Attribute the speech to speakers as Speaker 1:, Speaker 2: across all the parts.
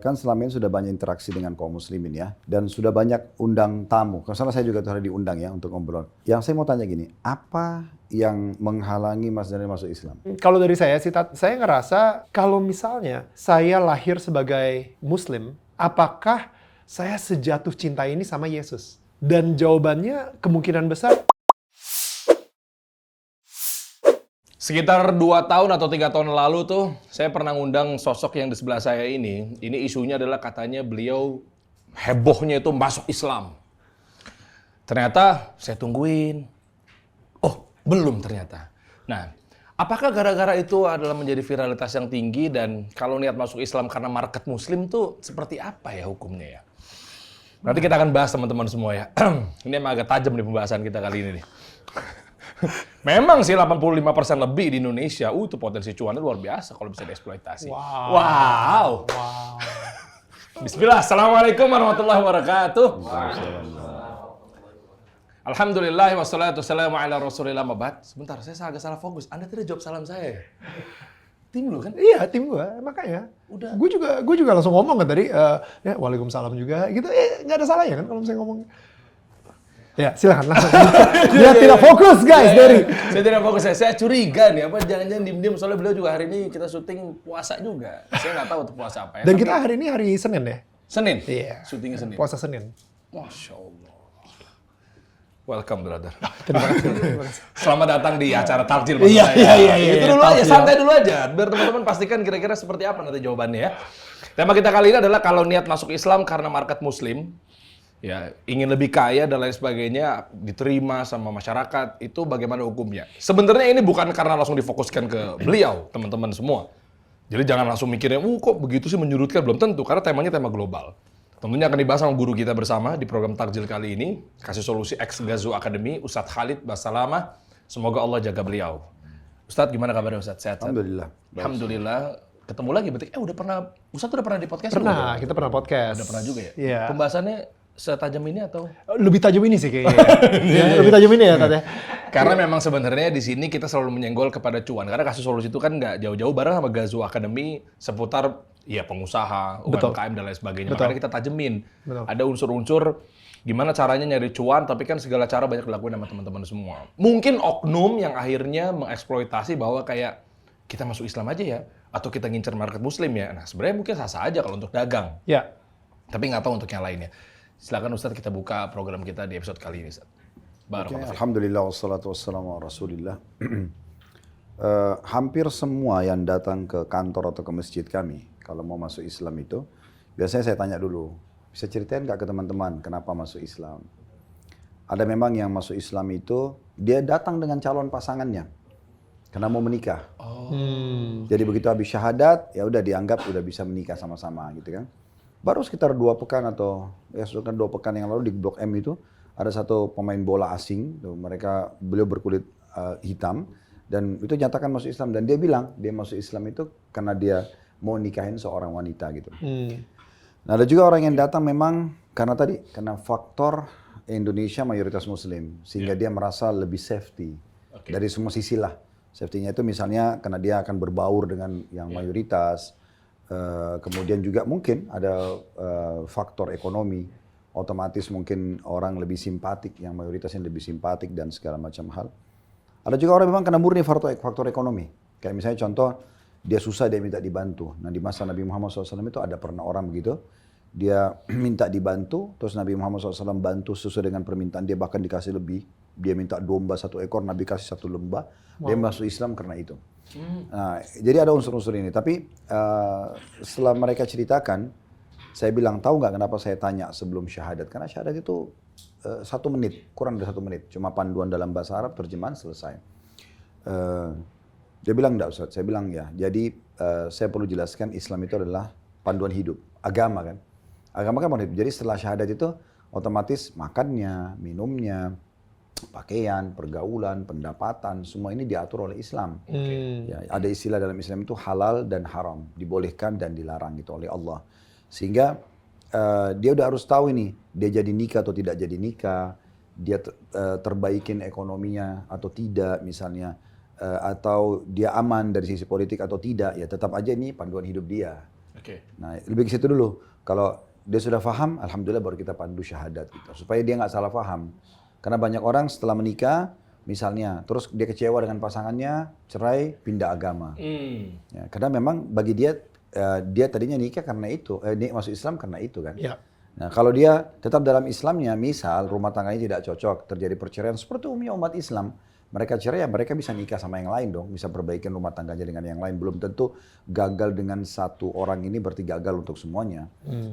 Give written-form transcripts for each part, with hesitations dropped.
Speaker 1: kan selama ini sudah banyak interaksi dengan kaum muslimin ya. Dan sudah banyak undang tamu. Kalau salah saya juga tuh hari diundang ya untuk ngobrol. Yang saya mau tanya gini, apa yang menghalangi Mas Daniel masuk Islam?
Speaker 2: Kalau dari saya sih, saya ngerasa kalau misalnya saya lahir sebagai Muslim, apakah saya sejatuh cinta ini sama Yesus? Dan jawabannya kemungkinan besar.
Speaker 3: Sekitar 2 tahun atau 3 tahun lalu tuh, saya pernah ngundang sosok yang di sebelah saya ini. Ini isunya adalah katanya beliau hebohnya itu masuk Islam. Ternyata saya tungguin. Oh, belum ternyata. Nah, apakah gara-gara itu adalah menjadi viralitas yang tinggi dan kalau niat masuk Islam karena market muslim tuh seperti apa ya hukumnya ya? Nanti kita akan bahas teman-teman semua ya. Ini emang agak tajam nih pembahasan kita kali ini nih. Memang sih 85% lebih di Indonesia, itu potensi cuannya luar biasa kalau bisa dieksploitasi. Wow. Bismillah, Assalamualaikum warahmatullahi wabarakatuh. Alhamdulillah, wassalatu wassalamu ala rasulillah mabad. Sebentar, saya agak salah fokus. Anda tidak jawab salam saya ya? Tim lu kan?
Speaker 2: Iya, tim gue, makanya.
Speaker 3: Udah.
Speaker 2: Gue juga langsung ngomong kan tadi, ya waalaikumsalam juga, gitu. Nggak ada salahnya kan kalau misalnya ngomong. Ya, silakan langsung. Dia tidak fokus, guys, dari.
Speaker 3: Saya tidak fokus, saya curiga nih, apa jangan-jangan diem-diem soalnya beliau juga hari ini kita syuting puasa juga. Saya nggak tahu tuh puasa apa ya.
Speaker 2: Dan kita hari ini hari Senin ya?
Speaker 3: Senin?
Speaker 2: Iya.
Speaker 3: Syutingnya Senin?
Speaker 2: Puasa Senin.
Speaker 3: Masya Allah. Welcome, brother.
Speaker 2: Terima kasih.
Speaker 3: Selamat datang di acara Takjil.
Speaker 2: Iya.
Speaker 3: Itu dulu aja, santai dulu aja. Biar teman-teman pastikan kira-kira seperti apa nanti jawabannya ya. Tema kita kali ini adalah kalau niat masuk Islam karena market muslim, ya ingin lebih kaya dan lain sebagainya, diterima sama masyarakat, itu bagaimana hukumnya? Sebenarnya ini bukan karena langsung difokuskan ke beliau, teman-teman semua. Jadi jangan langsung mikirnya, kok begitu sih menyurutkan, belum tentu, karena temanya tema global. Tentunya akan dibahas sama guru kita bersama di program Takjil kali ini, kasih solusi ex Gazo Academy, Ustadz Khalid Basalamah. Semoga Allah jaga beliau. Ustadz, gimana kabarnya Ustadz? Sehat?
Speaker 1: Alhamdulillah.
Speaker 3: Alhamdulillah. Ketemu lagi, berarti Ustadz udah pernah di podcast?
Speaker 2: Pernah, kita pernah podcast.
Speaker 3: Udah pernah juga ya?
Speaker 2: Iya.
Speaker 3: Pembahasannya setajam ini atau?
Speaker 2: Lebih tajam ini sih kayaknya. Ya, lebih tajam ini ya, Tat ya.
Speaker 3: Karena memang sebenarnya di sini kita selalu menyenggol kepada cuan. Karena kasus solusi itu kan nggak jauh-jauh bareng sama Gazo Academy seputar ya pengusaha, UMKM dan lain sebagainya.
Speaker 2: Betul.
Speaker 3: Makanya kita tajemin.
Speaker 2: Betul.
Speaker 3: Ada unsur-unsur gimana caranya nyari cuan, tapi kan segala cara banyak dilakuin sama teman-teman semua. Mungkin oknum yang akhirnya mengeksploitasi bahwa kayak kita masuk Islam aja ya, atau kita ngincer market muslim ya. Nah sebenarnya mungkin sah-sah aja kalau untuk dagang.
Speaker 2: Ya.
Speaker 3: Tapi nggak tahu untuk yang lainnya. Silakan Ustadz, kita buka program kita di episode kali ini, Ustadz. Barakallahu fiik.
Speaker 1: Alhamdulillah wassalatu wassalamu ala rasulillah. Hampir semua yang datang ke kantor atau ke masjid kami, kalau mau masuk Islam itu, biasanya saya tanya dulu, bisa ceritain nggak ke teman-teman kenapa masuk Islam? Ada memang yang masuk Islam itu, dia datang dengan calon pasangannya, karena mau menikah. Jadi begitu habis syahadat, ya udah dianggap udah bisa menikah sama-sama gitu kan. Baru sekitar 2 pekan atau ya sekitar 2 pekan yang lalu di Blok M itu, ada satu pemain bola asing, beliau berkulit hitam, dan itu nyatakan masuk Islam. Dan dia bilang, dia masuk Islam itu karena dia mau nikahin seorang wanita gitu. Nah ada juga orang yang datang memang karena faktor Indonesia mayoritas Muslim, sehingga dia merasa lebih safety dari semua sisi lah. Safety-nya itu misalnya karena dia akan berbaur dengan yang mayoritas, kemudian juga mungkin ada faktor ekonomi, otomatis mungkin orang lebih simpatik, yang mayoritasnya lebih simpatik dan segala macam hal. Ada juga orang memang karena murni faktor ekonomi. Kayak misalnya contoh, dia susah, dia minta dibantu. Nah di masa Nabi Muhammad SAW itu ada pernah orang begitu, dia minta dibantu, terus Nabi Muhammad SAW bantu sesuai dengan permintaan dia, bahkan dikasih lebih. Dia minta domba 1 ekor, Nabi kasih 1 lembah. Dia masuk Islam karena itu. Nah, jadi ada unsur-unsur ini. Tapi setelah mereka ceritakan, saya bilang, tahu nggak kenapa saya tanya sebelum syahadat? Karena syahadat itu 1 menit, kurang dari 1 menit. Cuma panduan dalam bahasa Arab, terjemahan selesai. Dia bilang, enggak Ustaz. Saya bilang, ya. Jadi saya perlu jelaskan Islam itu adalah panduan hidup. Agama kan. Agama kan panduan hidup. Jadi setelah syahadat itu, otomatis makannya, minumnya, pakaian, pergaulan, pendapatan, semua ini diatur oleh Islam. Ya, ada istilah dalam Islam itu halal dan haram, dibolehkan dan dilarang gitu oleh Allah. Sehingga dia udah harus tahu ini, dia jadi nikah atau tidak jadi nikah, dia terbaikin ekonominya atau tidak misalnya, atau dia aman dari sisi politik atau tidak, ya tetap aja ini panduan hidup dia.
Speaker 3: Oke.
Speaker 1: Nah, lebih ke situ dulu. Kalau dia sudah paham, alhamdulillah baru kita pandu syahadat gitu. Supaya dia nggak salah paham. Karena banyak orang setelah menikah, misalnya, terus dia kecewa dengan pasangannya, cerai, pindah agama. Ya, karena memang bagi dia, dia tadinya nikah karena itu, masuk Islam karena itu kan.
Speaker 2: Ya.
Speaker 1: Nah, kalau dia tetap dalam Islamnya, misal rumah tangganya tidak cocok, terjadi perceraian seperti umumnya umat Islam, mereka cerai ya mereka bisa nikah sama yang lain dong, bisa perbaikin rumah tangganya dengan yang lain. Belum tentu gagal dengan satu orang ini berarti gagal untuk semuanya.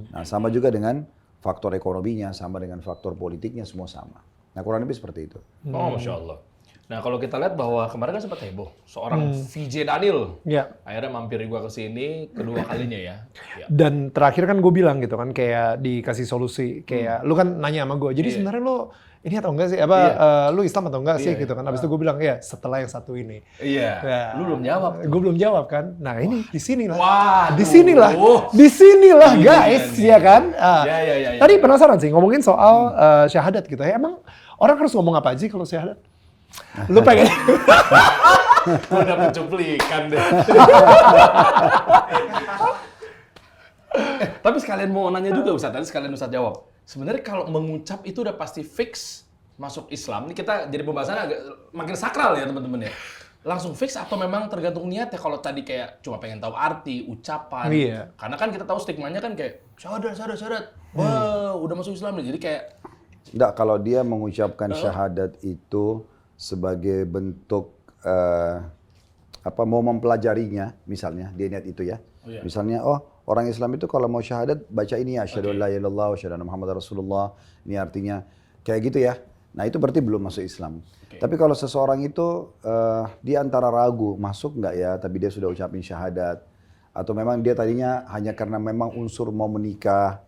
Speaker 1: Nah, sama juga dengan faktor ekonominya, sama dengan faktor politiknya, semua sama. Nah, kurang lebih seperti itu.
Speaker 3: Oh, Masya Allah. Nah, kalau kita lihat bahwa kemarin kan sempat heboh, seorang VJ Daniel
Speaker 2: Ya.
Speaker 3: akhirnya mampir gua ke sini kedua kalinya ya. Ya.
Speaker 2: Dan terakhir kan gue bilang gitu kan, kayak dikasih solusi, kayak lu kan nanya sama gue, jadi sebenarnya lu ini atau enggak sih, lu Islam atau enggak sih gitu kan. Abis itu gue bilang, ya setelah yang satu ini.
Speaker 3: Iya.
Speaker 2: Ya,
Speaker 3: Lu belum jawab.
Speaker 2: gue belum jawab kan. Nah ini di sinilah.
Speaker 3: Wah,
Speaker 2: Di sinilah guys, ya kan.
Speaker 3: Ya.
Speaker 2: Tadi penasaran sih ngomongin soal syahadat gitu ya. Emang orang harus ngomong apa aja kalau syahadat? Lu pengen?
Speaker 3: Gua udah pencuplikan deh. Tapi sekalian mau nanya juga Ustaz, tadi sekalian Ustaz jawab. Sebenarnya kalau mengucap itu udah pasti fix masuk Islam. Ini kita jadi pembahasannya agak makin sakral ya teman-teman ya. Langsung fix atau memang tergantung niatnya? Kalau tadi kayak cuma pengen tahu arti, ucapan.
Speaker 2: Iya.
Speaker 3: Karena kan kita tahu stigmanya kan kayak syahadat. Wah, udah masuk Islam nih. Jadi kayak
Speaker 1: Enggak, kalau dia mengucapkan syahadat itu sebagai bentuk mau mempelajarinya, misalnya dia niat itu ya.
Speaker 3: iya.
Speaker 1: Misalnya, orang Islam itu kalau mau syahadat baca ini ya, asyhadu an la ilaha illallah wa asyhadu anna Muhammadar Rasulullah. Ini artinya kayak gitu ya. Nah, itu berarti belum masuk Islam. Tapi kalau seseorang itu dia antara ragu masuk nggak ya, tapi dia sudah ucapin syahadat, atau memang dia tadinya hanya karena memang unsur mau menikah,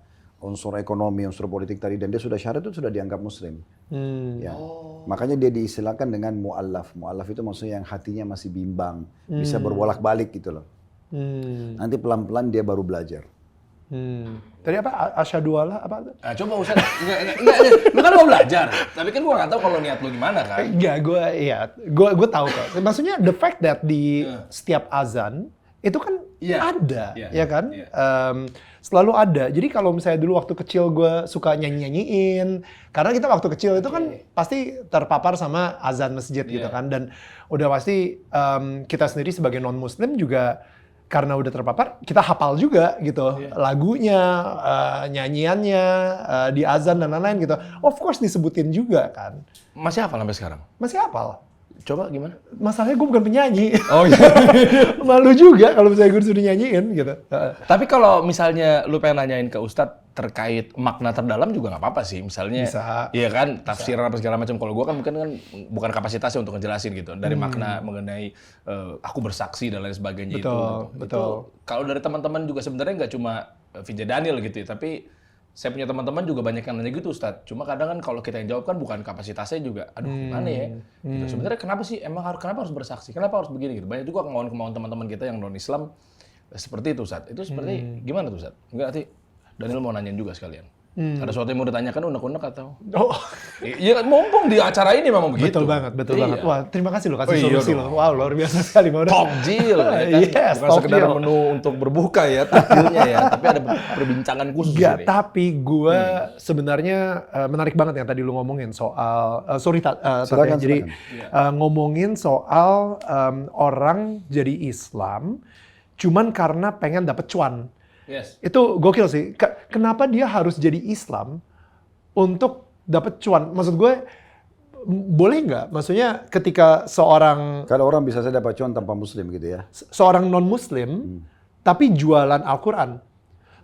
Speaker 1: unsur ekonomi, unsur politik tadi, dan dia sudah syahadat itu sudah dianggap muslim. Ya. Makanya dia diistilahkan dengan mu'allaf. Mu'allaf itu maksudnya yang hatinya masih bimbang, bisa berbolak-balik gitu loh. Nanti pelan-pelan dia baru belajar.
Speaker 2: Tadi apa? Asyhadu alla apa?
Speaker 3: Nah, coba Ustaz, enggak, lu kan mau belajar, tapi kan gua nggak tahu kalau niat lu gimana kan.
Speaker 2: Enggak, gue tahu kok. Maksudnya the fact that di setiap azan itu kan ada, ya kan? Selalu ada. Jadi kalau misalnya dulu waktu kecil gue suka nyanyiin, karena kita waktu kecil itu kan pasti terpapar sama azan masjid gitu kan, dan udah pasti kita sendiri sebagai non Muslim juga karena udah terpapar, kita hafal juga gitu lagunya, nyanyiannya di azan dan lain-lain gitu. Of course disebutin juga kan.
Speaker 3: Masih hafal sampai sekarang?
Speaker 2: Masih hafal.
Speaker 3: Coba gimana?
Speaker 2: Masalahnya gue bukan penyanyi.
Speaker 3: Oh iya.
Speaker 2: Malu juga kalau misalnya gue disuruh nyanyiin gitu.
Speaker 3: Tapi kalau misalnya lu pengen nanyain ke Ustadz terkait makna terdalam juga nggak apa-apa sih. Misalnya,
Speaker 2: Bisa.
Speaker 3: iya kan, tafsir apa segala macam. Kalau gua kan mungkin kan bukan kapasitasnya untuk ngejelasin gitu. Dari makna mengenai aku bersaksi dan lain sebagainya
Speaker 2: Betul.
Speaker 3: Itu kalau dari teman-teman juga sebenarnya nggak cuma VJ Daniel gitu ya, tapi saya punya teman-teman juga banyak yang nanya gitu Ustadz. Cuma kadang kan kalau kita yang jawab kan bukan kapasitasnya juga. Aduh gimana ya? Gitu. Sebenarnya kenapa sih kenapa harus bersaksi? Kenapa harus begini gitu? Banyak juga kemauan-kemauan teman-teman kita yang non-Islam seperti itu Ustadz. Itu seperti gimana tuh Ustadz? Enggak nanti Daniel mau nanyain juga sekalian. Ada sesuatu yang mau ditanyakan unek-unek atau?
Speaker 2: Oh.
Speaker 3: Iya mumpung di acara ini memang begitu.
Speaker 2: Betul banget.
Speaker 3: Iya.
Speaker 2: Wah, terima kasih lo kasih
Speaker 3: Oh, iya
Speaker 2: solusi
Speaker 3: dong.
Speaker 2: lo. Wow, luar biasa sekali.
Speaker 3: Takjil, ya kan?
Speaker 2: Yes,
Speaker 3: Bukan sekedar
Speaker 2: takjil.
Speaker 3: menu untuk berbuka ya, takjilnya ya. Tapi ada perbincangan khusus
Speaker 2: Enggak,
Speaker 3: ini.
Speaker 2: tapi gue sebenarnya menarik banget yang tadi lu ngomongin soal
Speaker 1: Silakan,
Speaker 2: jadi
Speaker 1: silakan.
Speaker 2: ngomongin soal orang jadi Islam cuman karena pengen dapet cuan.
Speaker 3: Yes.
Speaker 2: Itu gokil sih. Kenapa dia harus jadi Islam untuk dapet cuan? Maksud gue boleh nggak? Maksudnya ketika seorang
Speaker 1: Kalau orang bisa saja dapat cuan tanpa muslim gitu ya.
Speaker 2: seorang non-Muslim, tapi jualan Al-Quran.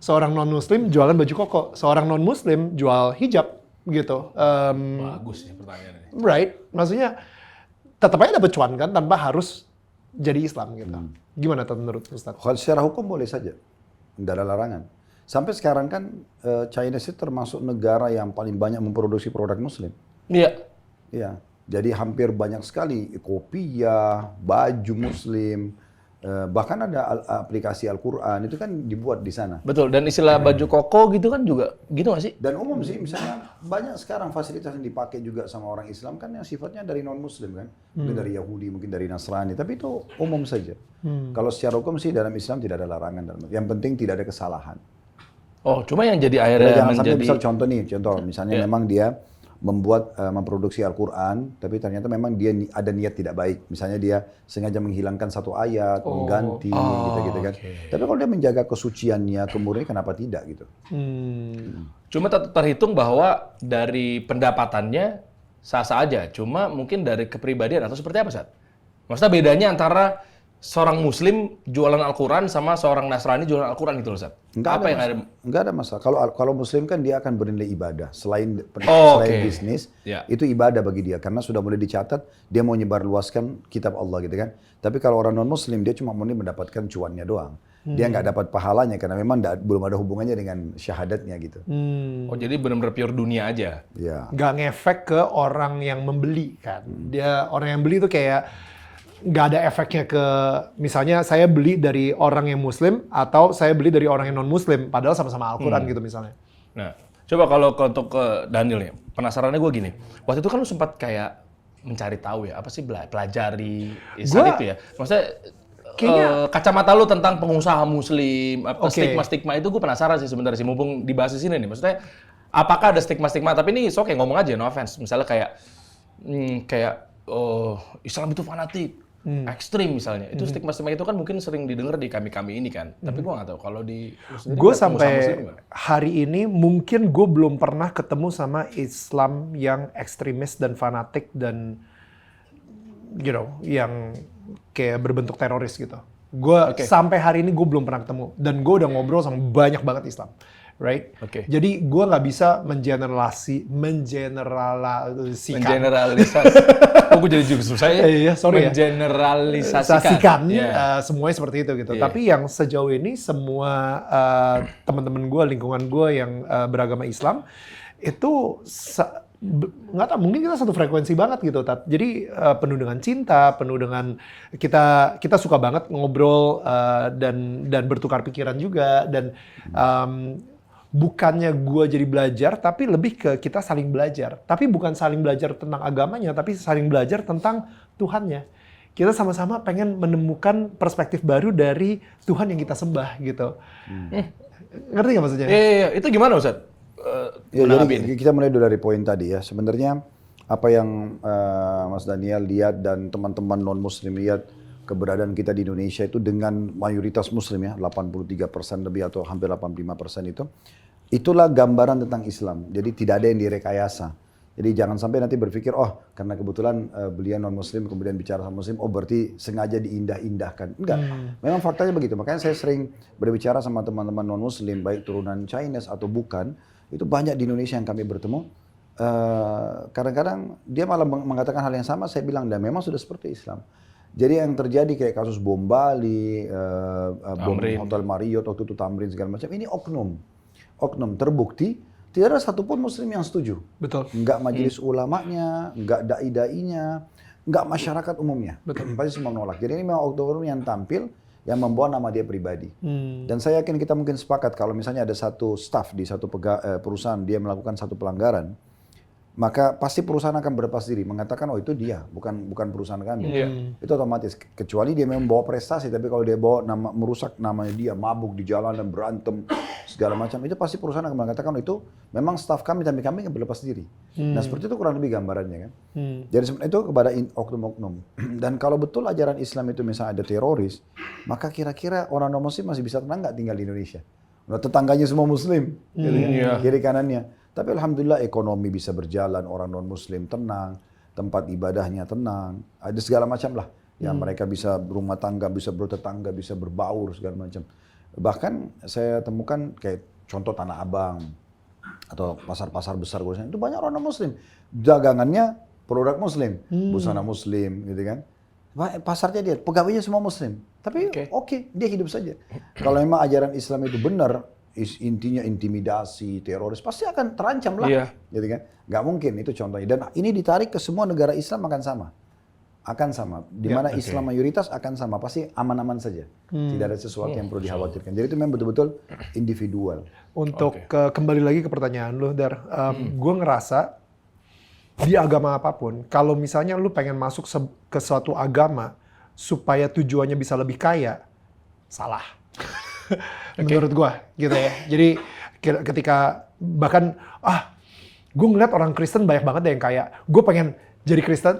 Speaker 2: Seorang non-Muslim jualan baju koko. Seorang non-Muslim jual hijab, gitu.
Speaker 3: Bagus nih pertanyaannya.
Speaker 2: Right? Maksudnya, tetap aja dapat cuan kan, tanpa harus jadi Islam, gitu. Gimana tuh menurut Ustaz?
Speaker 1: Kalau secara hukum boleh saja. Tidak ada larangan. Sampai sekarang kan China itu termasuk negara yang paling banyak memproduksi produk muslim.
Speaker 3: Iya.
Speaker 1: Iya. Jadi hampir banyak sekali kopiah, baju muslim, Bahkan ada aplikasi Al-Quran itu kan dibuat di sana.
Speaker 3: Betul, dan istilah baju koko gitu kan juga gitu nggak sih?
Speaker 1: Dan umum sih, misalnya banyak sekarang fasilitas yang dipakai juga sama orang Islam kan yang sifatnya dari non-Muslim kan. Mungkin dari Yahudi, mungkin dari Nasrani, tapi itu umum saja. Kalau secara hukum sih dalam Islam tidak ada larangan. Yang penting tidak ada kesalahan.
Speaker 3: Oh, cuma yang jadi
Speaker 1: Jadi
Speaker 3: akhirnya
Speaker 1: jangan sampai
Speaker 3: menjadi...
Speaker 1: contoh misalnya memang dia membuat memproduksi Al-Quran, tapi ternyata memang dia ada niat tidak baik. Misalnya dia sengaja menghilangkan satu ayat, mengganti, gitu-gitu kan. Tapi kalau dia menjaga kesuciannya, kemudian kenapa tidak gitu?
Speaker 3: Cuma terhitung bahwa dari pendapatannya sah-sah aja. Cuma mungkin dari kepribadian atau seperti apa, Sat? Maksudnya bedanya antara seorang Muslim jualan Al-Quran sama seorang Nasrani jualan Al-Quran gitu loh, Sat?
Speaker 1: Enggak ada masalah. Kalau Muslim kan dia akan bernilai ibadah. Selain bisnis, itu ibadah bagi dia. Karena sudah mulai dicatat, dia mau nyebarluaskan kitab Allah gitu kan. Tapi kalau orang non-Muslim, dia cuma mau mendapatkan cuannya doang. Dia nggak dapat pahalanya karena memang belum ada hubungannya dengan syahadatnya gitu.
Speaker 3: Oh, jadi benar-benar pure dunia aja?
Speaker 1: Ya.
Speaker 2: Nggak ngefek ke orang yang membeli kan. Dia orang yang beli itu kayak nggak ada efeknya ke, misalnya saya beli dari orang yang Muslim atau saya beli dari orang yang non-Muslim, padahal sama-sama Al-Quran gitu misalnya.
Speaker 3: Nah, coba kalau untuk ke Daniel ya, penasarannya gue gini, waktu itu kan lu sempat kayak mencari tahu ya, apa sih pelajari Islam itu ya? Maksudnya kacamata lu tentang pengusaha Muslim, stigma-stigma itu gue penasaran sih sebenarnya sih, mumpung dibahas di sini nih. Maksudnya, apakah ada stigma-stigma? Tapi ini kayak ngomong aja, no offense. Misalnya kayak Islam itu fanatik. Ekstrim misalnya, itu stigma-stigma itu kan mungkin sering didengar di kami-kami ini kan, tapi gue nggak tahu kalau di
Speaker 2: gue sampai hari ini mungkin gue belum pernah ketemu sama Islam yang ekstremis dan fanatik dan yang kayak berbentuk teroris gitu. Gue sampai hari ini gue belum pernah ketemu dan gue udah ngobrol sama banyak banget Islam. Right? Jadi gue nggak bisa mengeneralisasi.
Speaker 3: Oh, gue jadi juga susah ya.
Speaker 2: Iya, sorry
Speaker 3: mengeneralisasikan.
Speaker 2: Semuanya seperti itu gitu. Tapi yang sejauh ini semua teman-teman gue, lingkungan gue yang beragama Islam itu nggak tahu, mungkin kita satu frekuensi banget gitu, Tat. Jadi penuh dengan cinta, penuh dengan kita suka banget ngobrol dan bertukar pikiran juga dan bukannya gue jadi belajar, tapi lebih ke kita saling belajar. Tapi bukan saling belajar tentang agamanya, tapi saling belajar tentang Tuhannya. Kita sama-sama pengen menemukan perspektif baru dari Tuhan yang kita sembah gitu. Ngerti nggak maksudnya?
Speaker 3: Iya. Itu gimana, Ustaz?
Speaker 1: Jadi kita mulai dulu dari poin tadi ya. Sebenarnya apa yang Mas Daniel lihat dan teman-teman non-Muslim lihat keberadaan kita di Indonesia itu dengan mayoritas Muslim ya, 83% lebih atau hampir 85% itu. Itulah gambaran tentang Islam. Jadi tidak ada yang direkayasa. Jadi jangan sampai nanti berpikir, karena kebetulan beliau non-Muslim kemudian bicara sama Muslim, berarti sengaja diindah-indahkan. Enggak, memang faktanya begitu. Makanya saya sering berbicara sama teman-teman non-Muslim, baik turunan Chinese atau bukan, itu banyak di Indonesia yang kami bertemu. Kadang-kadang dia malah mengatakan hal yang sama, saya bilang, dan memang sudah seperti Islam. Jadi yang terjadi kayak kasus bom Bali, bom Hotel Marriott, waktu itu Tamrin segala macam, ini oknum terbukti tidak ada satupun Muslim yang setuju.
Speaker 2: Betul.
Speaker 1: Enggak majelis ulamanya, enggak dai-dainya, enggak masyarakat umumnya.
Speaker 2: Betul.
Speaker 1: Pasti semua menolak. Jadi ini memang oknum yang tampil yang membawa nama dia pribadi. Dan saya yakin kita mungkin sepakat kalau misalnya ada satu staff di satu perusahaan dia melakukan satu pelanggaran, maka pasti perusahaan akan berlepas diri mengatakan itu dia, bukan perusahaan kami. Itu otomatis, kecuali dia memang bawa prestasi, tapi kalau dia bawa merusak namanya dia, mabuk di jalan dan berantem segala macam, itu pasti perusahaan akan mengatakan itu memang staf kami, tapi kami akan berlepas diri. Nah seperti itu kurang lebih gambarannya kan. Jadi itu kepada oknum-oknum. Dan kalau betul ajaran Islam itu misalnya ada teroris, maka kira-kira orang non-Muslim masih bisa tenang nggak tinggal di Indonesia? Udah tetangganya semua Muslim, kiri kanannya. Tapi alhamdulillah ekonomi bisa berjalan, orang non-Muslim tenang, tempat ibadahnya tenang, ada segala macam lah. Yang mereka bisa berumah tangga, bisa bertetangga, bisa berbaur segala macam. Bahkan saya temukan kayak contoh Tanah Abang atau pasar-pasar besar itu banyak orang non-Muslim. Dagangannya produk Muslim, busana Muslim gitu kan. Pasarnya dia, pegawainya semua Muslim. Tapi oke, dia hidup saja. Kalau memang ajaran Islam itu benar, intinya intimidasi, teroris, pasti akan terancam lah. Gitu kan? Nggak mungkin, itu contohnya. Dan ini ditarik ke semua negara Islam akan sama. akan sama. Di mana Islam mayoritas akan sama, pasti aman-aman saja. Tidak ada sesuatu yang perlu dikhawatirkan. Jadi itu memang betul-betul individual.
Speaker 2: Untuk kembali lagi ke pertanyaan lu, Dar, gue ngerasa di agama apapun, kalau misalnya lu pengen masuk ke suatu agama supaya tujuannya bisa lebih kaya, salah. Menurut gue, gitu ya. Jadi ketika bahkan gue ngeliat orang Kristen banyak banget deh yang kaya. Gue pengen jadi Kristen,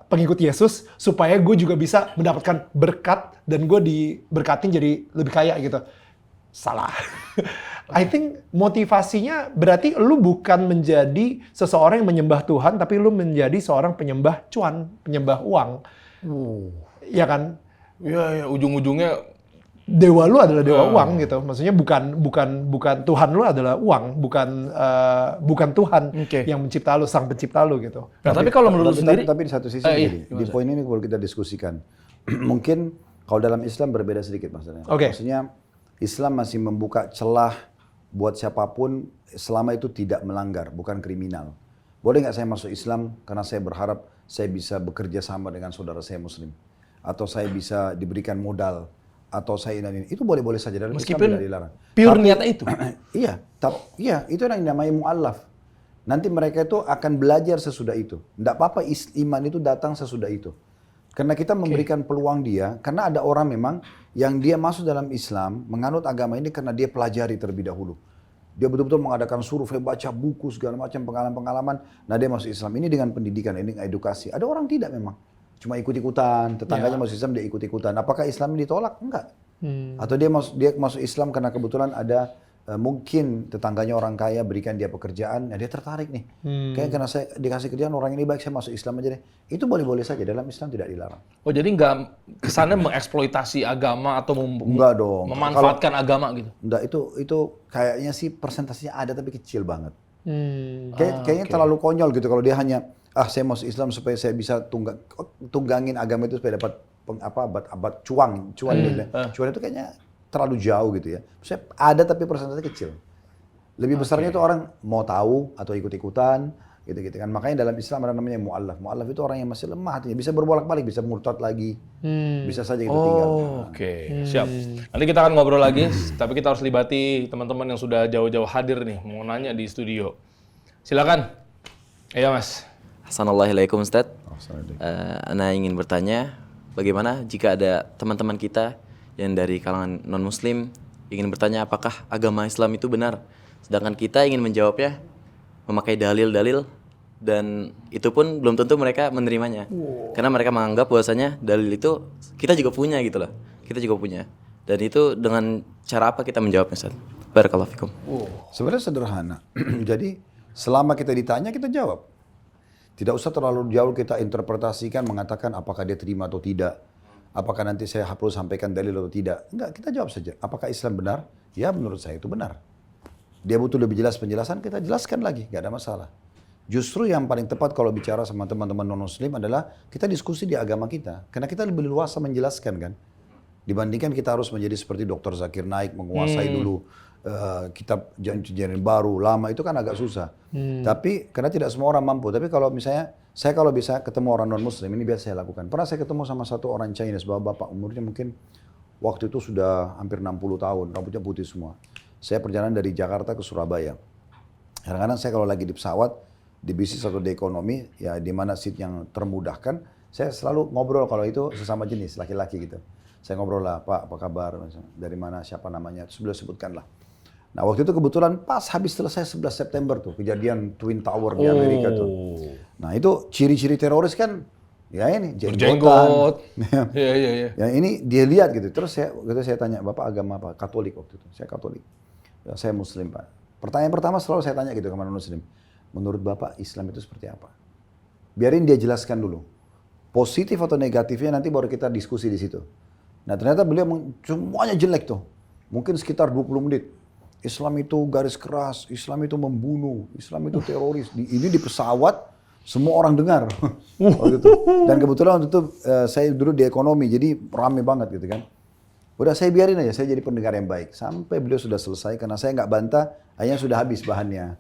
Speaker 2: pengikut Yesus, supaya gue juga bisa mendapatkan berkat dan gue diberkatin jadi lebih kaya gitu. Salah. I think motivasinya berarti lu bukan menjadi seseorang yang menyembah Tuhan, tapi lu menjadi seorang penyembah cuan, penyembah uang. Ya kan?
Speaker 3: Ya, ujung-ujungnya
Speaker 2: Dewa lu adalah dewa uang gitu. Maksudnya bukan Tuhan lu adalah uang, bukan Tuhan yang mencipta lu, sang pencipta lu gitu.
Speaker 3: Nah, tapi kalau menurut lu sendiri,
Speaker 1: tapi di satu sisi di poin ini kalau kita diskusikan, mungkin kalau dalam Islam berbeda sedikit maksudnya. Maksudnya Islam masih membuka celah buat siapapun selama itu tidak melanggar, bukan kriminal. Boleh nggak saya masuk Islam karena saya berharap saya bisa bekerja sama dengan saudara saya Muslim, atau saya bisa diberikan modal, atau saya ini itu boleh-boleh saja dalam Islam tidak dilarang.
Speaker 3: Pure niatnya itu.
Speaker 1: Iya, itu yang namanya mu'allaf. Nanti mereka itu akan belajar sesudah itu. Tidak apa-apa iman itu datang sesudah itu. Karena kita memberikan peluang dia, karena ada orang memang yang dia masuk dalam Islam, menganut agama ini karena dia pelajari terlebih dahulu. Dia betul-betul mengadakan survei, baca buku, segala macam pengalaman-pengalaman. Nah dia masuk Islam. Ini dengan pendidikan, ini dengan edukasi. Ada orang tidak memang. Cuma ikut-ikutan, tetangganya masuk Islam, dia ikut-ikutan. Apakah Islam ditolak? Enggak. Atau dia masuk Islam karena kebetulan ada mungkin tetangganya orang kaya berikan dia pekerjaan, ya dia tertarik nih. Kayak karena saya dikasih kerjaan orang ini baik, saya masuk Islam aja deh. Itu boleh-boleh saja, dalam Islam tidak dilarang.
Speaker 3: Oh jadi nggak kesannya mengeksploitasi agama atau
Speaker 1: enggak dong.
Speaker 3: Memanfaatkan agama gitu?
Speaker 1: Enggak, itu kayaknya sih persentasenya ada tapi kecil banget. Kayaknya terlalu konyol gitu kalau dia hanya saya masuk Islam supaya saya bisa tunggangin agama itu supaya dapat cuan itu kayaknya terlalu jauh gitu ya. Maksudnya ada tapi persentasenya kecil. Lebih besarnya itu orang mau tahu atau ikut-ikutan gitu-gitu kan. Makanya dalam Islam ada namanya mu'allaf. Mu'allaf itu orang yang masih lemah hatinya, bisa berbolak-balik, bisa murtad lagi. Bisa saja itu tinggal.
Speaker 3: Siap. Nanti kita akan ngobrol lagi, tapi kita harus libati teman-teman yang sudah jauh-jauh hadir nih mau nanya di studio. Silakan. Iya, Mas.
Speaker 4: Assalamualaikum Ustaz. Ana ingin bertanya, bagaimana jika ada teman-teman kita yang dari kalangan non-muslim ingin bertanya apakah agama Islam itu benar, sedangkan kita ingin menjawabnya memakai dalil-dalil dan itu pun belum tentu mereka menerimanya. Karena mereka menganggap bahwasanya dalil itu kita juga punya gitu loh. Kita juga punya. Dan itu dengan cara apa kita menjawabnya, Ustaz? Barakallahu fikum.
Speaker 1: Sebenarnya sederhana. Jadi selama kita ditanya kita jawab. Tidak usah terlalu jauh kita interpretasikan mengatakan apakah dia terima atau tidak. Apakah nanti saya perlu sampaikan dalil atau tidak. Enggak, kita jawab saja. Apakah Islam benar? Ya menurut saya itu benar. Dia butuh lebih jelas penjelasan, kita jelaskan lagi. Gak ada masalah. Justru yang paling tepat kalau bicara sama teman-teman non-muslim adalah kita diskusi di agama kita. Karena kita lebih luasa menjelaskan kan. Dibandingkan kita harus menjadi seperti Dr. Zakir Naik, menguasai dulu kitab janji baru, lama, itu kan agak susah. Tapi karena tidak semua orang mampu. Tapi kalau misalnya, saya kalau bisa ketemu orang non-muslim, ini biasa saya lakukan. Pernah saya ketemu sama satu orang Chinese, bapak umurnya mungkin waktu itu sudah hampir 60 tahun, rambutnya putih semua. Saya perjalanan dari Jakarta ke Surabaya. Kadang-kadang saya kalau lagi di pesawat, di bisnis atau di ekonomi, ya di mana seat yang termudahkan, saya selalu ngobrol kalau itu sesama jenis, laki-laki gitu. Saya ngobrol lah, Pak, apa kabar? Dari mana, siapa namanya? Terus beliau sebutkan lah. Nah waktu itu kebetulan pas habis selesai 11 September tuh, kejadian Twin Tower di Amerika tuh. Nah itu ciri-ciri teroris kan, ya ini,
Speaker 3: jenggot. Iya.
Speaker 1: Ya ini dia lihat gitu. Terus saya tanya, Bapak agama apa? Katolik waktu itu. Saya Katolik. Ya, saya Muslim, Pak. Pertanyaan pertama selalu saya tanya gitu ke mana Muslim. Menurut Bapak Islam itu seperti apa? Biarin dia jelaskan dulu. Positif atau negatifnya nanti baru kita diskusi di situ. Nah ternyata beliau semuanya jelek tuh. Mungkin sekitar 20 menit. Islam itu garis keras, Islam itu membunuh, Islam itu teroris. Ini di pesawat, semua orang dengar. Gitu. Dan kebetulan waktu itu saya dulu di ekonomi, jadi rame banget gitu kan. Udah saya biarin aja, saya jadi pendengar yang baik. Sampai beliau sudah selesai, karena saya nggak bantah, akhirnya sudah habis bahannya.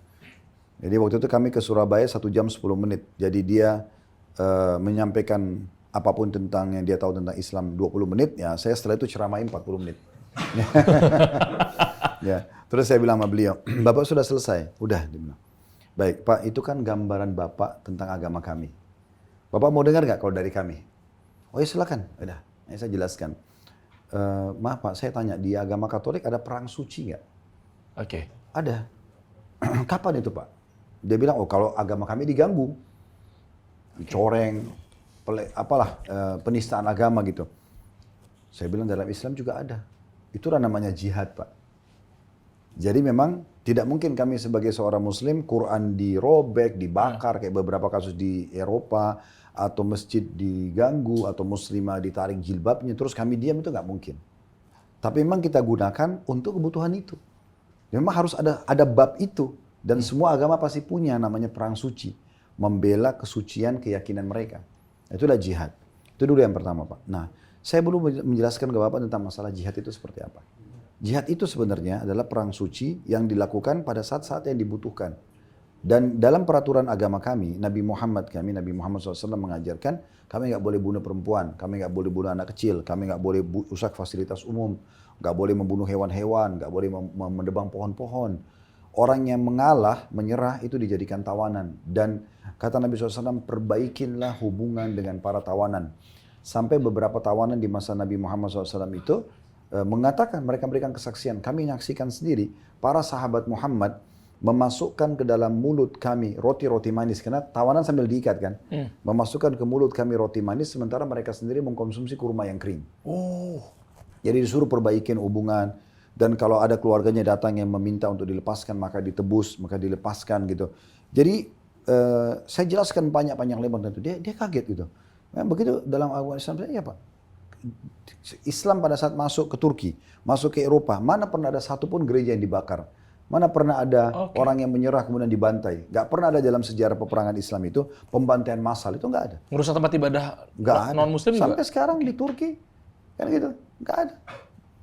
Speaker 1: Jadi waktu itu kami ke Surabaya 1 jam 10 menit. Jadi dia menyampaikan apapun tentang yang dia tahu tentang Islam 20 menit, ya saya setelah itu ceramain 40 menit. Ya, terus saya bilang sama beliau, Bapak sudah selesai? Udah, dia bilang. Baik, Pak, itu kan gambaran Bapak tentang agama kami. Bapak mau dengar nggak kalau dari kami? Oh ya silakan, udah. Nah, saya jelaskan. Maaf Pak, saya tanya, di agama Katolik ada perang suci nggak?
Speaker 3: Oke.
Speaker 1: Ada. Kapan itu Pak? Dia bilang, oh kalau agama kami diganggu. Dicoreng, penistaan agama gitu. Saya bilang dalam Islam juga ada. Itulah namanya jihad Pak. Jadi memang tidak mungkin kami sebagai seorang muslim, Quran dirobek, dibakar kayak beberapa kasus di Eropa, atau masjid diganggu, atau muslimah ditarik jilbabnya, terus kami diam, itu nggak mungkin. Tapi memang kita gunakan untuk kebutuhan itu. Memang harus ada bab itu. Dan semua agama pasti punya namanya perang suci. Membela kesucian keyakinan mereka. Itulah jihad. Itu dulu yang pertama Pak. Nah, saya belum menjelaskan ke Bapak tentang masalah jihad itu seperti apa. Jihad itu sebenarnya adalah perang suci yang dilakukan pada saat-saat yang dibutuhkan. Dan dalam peraturan agama kami, Nabi Muhammad SAW mengajarkan, kami nggak boleh bunuh perempuan, kami nggak boleh bunuh anak kecil, kami nggak boleh rusak fasilitas umum, nggak boleh membunuh hewan-hewan, nggak boleh mendebang pohon-pohon. Orang yang mengalah, menyerah itu dijadikan tawanan. Dan kata Nabi SAW, perbaikinlah hubungan dengan para tawanan. Sampai beberapa tawanan di masa Nabi Muhammad SAW itu mengatakan, mereka berikan kesaksian, kami menyaksikan sendiri para sahabat Muhammad memasukkan ke dalam mulut kami roti-roti manis, karena tawanan sambil diikat kan, memasukkan ke mulut kami roti manis sementara mereka sendiri mengkonsumsi kurma yang kering. Jadi disuruh perbaikin hubungan, dan kalau ada keluarganya datang yang meminta untuk dilepaskan maka ditebus, maka dilepaskan gitu. Jadi saya jelaskan banyak-banyak lebar tentu, dia kaget gitu. Memang begitu dalam agama Islam, ya Pak. Islam pada saat masuk ke Turki, masuk ke Eropa, mana pernah ada satupun gereja yang dibakar? Mana pernah ada orang yang menyerah kemudian dibantai? Gak pernah ada dalam sejarah peperangan Islam itu pembantaian massal, itu gak ada.
Speaker 3: Merusak tempat ibadah
Speaker 1: non-muslim juga? Sampai sekarang di Turki, kan gitu, gak ada.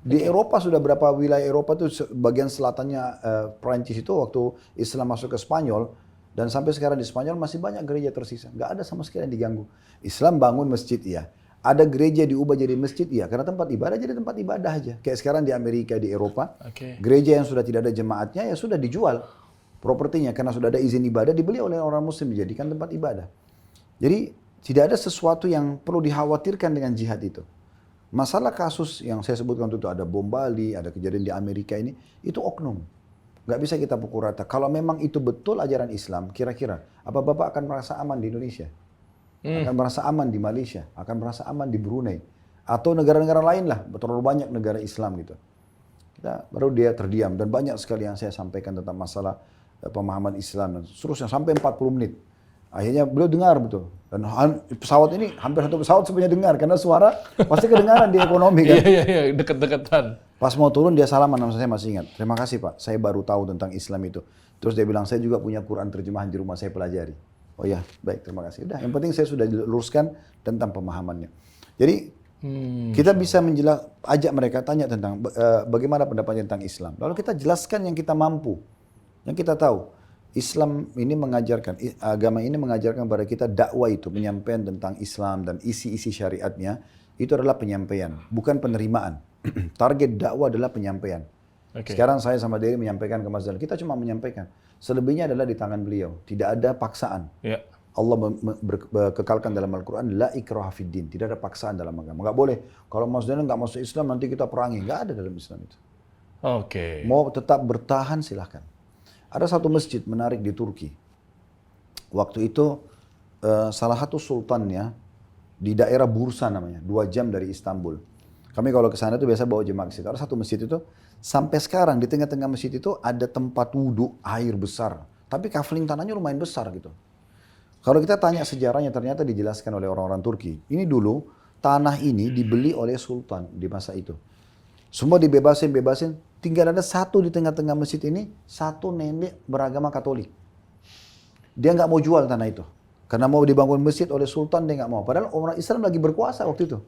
Speaker 1: Di Eropa sudah berapa wilayah Eropa tuh bagian selatannya Perancis itu waktu Islam masuk ke Spanyol, dan sampai sekarang di Spanyol masih banyak gereja tersisa. Gak ada sama sekali yang diganggu. Islam bangun masjid, iya. Ada gereja diubah jadi masjid, iya. Karena tempat ibadah jadi tempat ibadah aja. Kayak sekarang di Amerika, di Eropa, gereja yang sudah tidak ada jemaatnya ya sudah dijual propertinya. Karena sudah ada izin ibadah, dibeli oleh orang muslim, dijadikan tempat ibadah. Jadi tidak ada sesuatu yang perlu dikhawatirkan dengan jihad itu. Masalah kasus yang saya sebutkan itu ada bom Bali, ada kejadian di Amerika ini, itu oknum. Nggak bisa kita pukul rata. Kalau memang itu betul ajaran Islam, kira-kira apa Bapak akan merasa aman di Indonesia? Akan merasa aman di Malaysia, akan merasa aman di Brunei, atau negara-negara lain lah, terlalu banyak negara Islam gitu. Baru dia terdiam, dan banyak sekali yang saya sampaikan tentang masalah pemahaman Islam, dan seterusnya sampai 40 menit. Akhirnya beliau dengar betul, dan pesawat ini hampir satu pesawat sebenarnya dengar, karena suara pasti kedengaran di ekonomi kan.
Speaker 3: Iya, deket-deketan.
Speaker 1: Pas mau turun dia salaman sama saya, masih ingat. Terima kasih Pak, saya baru tahu tentang Islam itu. Terus dia bilang, saya juga punya Quran terjemahan di rumah, saya pelajari. Oh ya, baik, terima kasih. Udah, yang penting saya sudah luruskan tentang pemahamannya. Jadi kita bisa ajak mereka tanya tentang bagaimana pendapatnya tentang Islam. Lalu kita jelaskan yang kita mampu, yang kita tahu. Islam ini mengajarkan, agama ini mengajarkan kepada kita dakwah itu, penyampaian tentang Islam dan isi-isi syariatnya, itu adalah penyampaian, bukan penerimaan. Target dakwah adalah penyampaian. Sekarang saya sama Dery menyampaikan ke Mas Dal, kita cuma menyampaikan. Selebihnya adalah di tangan beliau, tidak ada paksaan. Allah kekalkan dalam Al-Quran, la ikraha fid din, tidak ada paksaan dalam agama. Nggak boleh, kalau Mas Dal nggak masuk Islam nanti kita perangi, nggak ada dalam Islam itu. Mau tetap bertahan silahkan. Ada satu masjid menarik di Turki. Waktu itu salah satu sultannya di daerah Bursa namanya, 2 jam dari Istanbul. Kami kalau ke sana itu biasa bawa jemaah ke situ. Ada satu masjid itu, sampai sekarang di tengah-tengah masjid itu ada tempat wudhu air besar. Tapi kafling tanahnya lumayan besar gitu. Kalau kita tanya sejarahnya, ternyata dijelaskan oleh orang-orang Turki. Ini dulu tanah ini dibeli oleh sultan di masa itu. Semua dibebasin. Tinggal ada satu di tengah-tengah masjid ini, satu nenek beragama Katolik. Dia nggak mau jual tanah itu. Karena mau dibangun masjid oleh sultan, dia nggak mau. Padahal orang Islam lagi berkuasa waktu itu.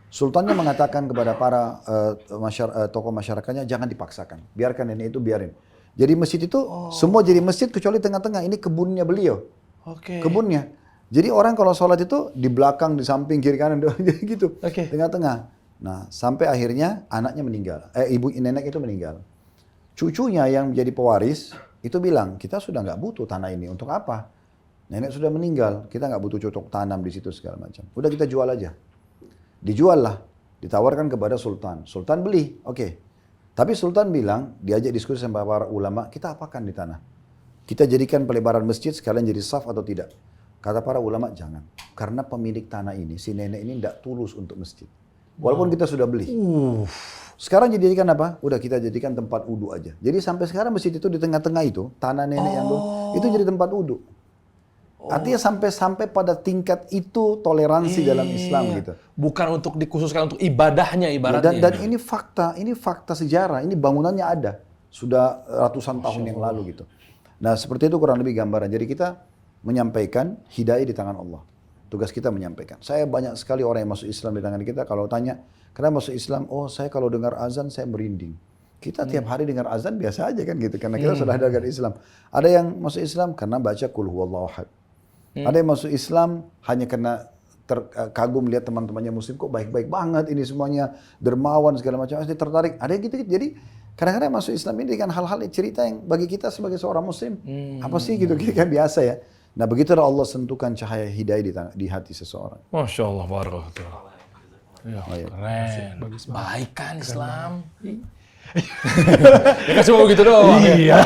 Speaker 1: Sultannya mengatakan kepada para tokoh masyarakatnya, jangan dipaksakan. Biarkan nenek itu, biarin. Jadi masjid itu semua jadi masjid kecuali tengah-tengah. Ini kebunnya beliau. Kebunnya. Jadi orang kalau sholat itu di belakang, di samping, kiri kanan, gitu.
Speaker 3: Oke.
Speaker 1: Tengah-tengah. Nah, sampai akhirnya anaknya meninggal. Ibu nenek itu meninggal. Cucunya yang menjadi pewaris itu bilang, kita sudah nggak butuh tanah ini. Untuk apa? Nenek sudah meninggal, kita nggak butuh cocok tanam di situ segala macam. Udah kita jual aja. Dijual lah, ditawarkan kepada Sultan. Sultan beli, oke. Tapi Sultan bilang, diajak diskusi sama para ulama, kita apakan di tanah? Kita jadikan pelebaran masjid sekalian jadi saf atau tidak? Kata para ulama, jangan. Karena pemilik tanah ini, si nenek ini tidak tulus untuk masjid. Walaupun kita sudah beli. Sekarang jadikan apa? Udah kita jadikan tempat wudhu aja. Jadi sampai sekarang masjid itu di tengah-tengah itu, tanah nenek yang dulu, itu jadi tempat wudhu. Artinya sampai pada tingkat itu toleransi dalam Islam gitu.
Speaker 3: Bukan untuk dikhususkan untuk ibadahnya ibaratnya.
Speaker 1: Dan ini fakta sejarah. Ini bangunannya ada. Sudah ratusan tahun yang lalu gitu. Nah seperti itu kurang lebih gambaran. Jadi kita menyampaikan hidayah di tangan Allah. Tugas kita menyampaikan. Saya banyak sekali orang yang masuk Islam di tangan kita. Kalau tanya, kenapa masuk Islam? Oh saya kalau dengar azan saya merinding. Kita tiap hari dengar azan biasa aja kan gitu. Karena kita sudah ada dengan Islam. Ada yang masuk Islam karena baca Qul huwallahu ahad. Ada yang masuk Islam hanya karena terkagum lihat teman-temannya muslim. Kok baik-baik banget ini semuanya. Dermawan segala macam. Dia tertarik. Ada yang gitu. Jadi kadang-kadang masuk Islam ini dengan hal-hal cerita yang bagi kita sebagai seorang muslim. Apa sih gitu. Kan biasa ya. Nah begitulah Allah sentuhkan cahaya hidayah di hati seseorang.
Speaker 3: Masya Allah, barakallah. Ya, keren. Baik kan Islam? Ya kan cuma begitu doang.
Speaker 2: Iya.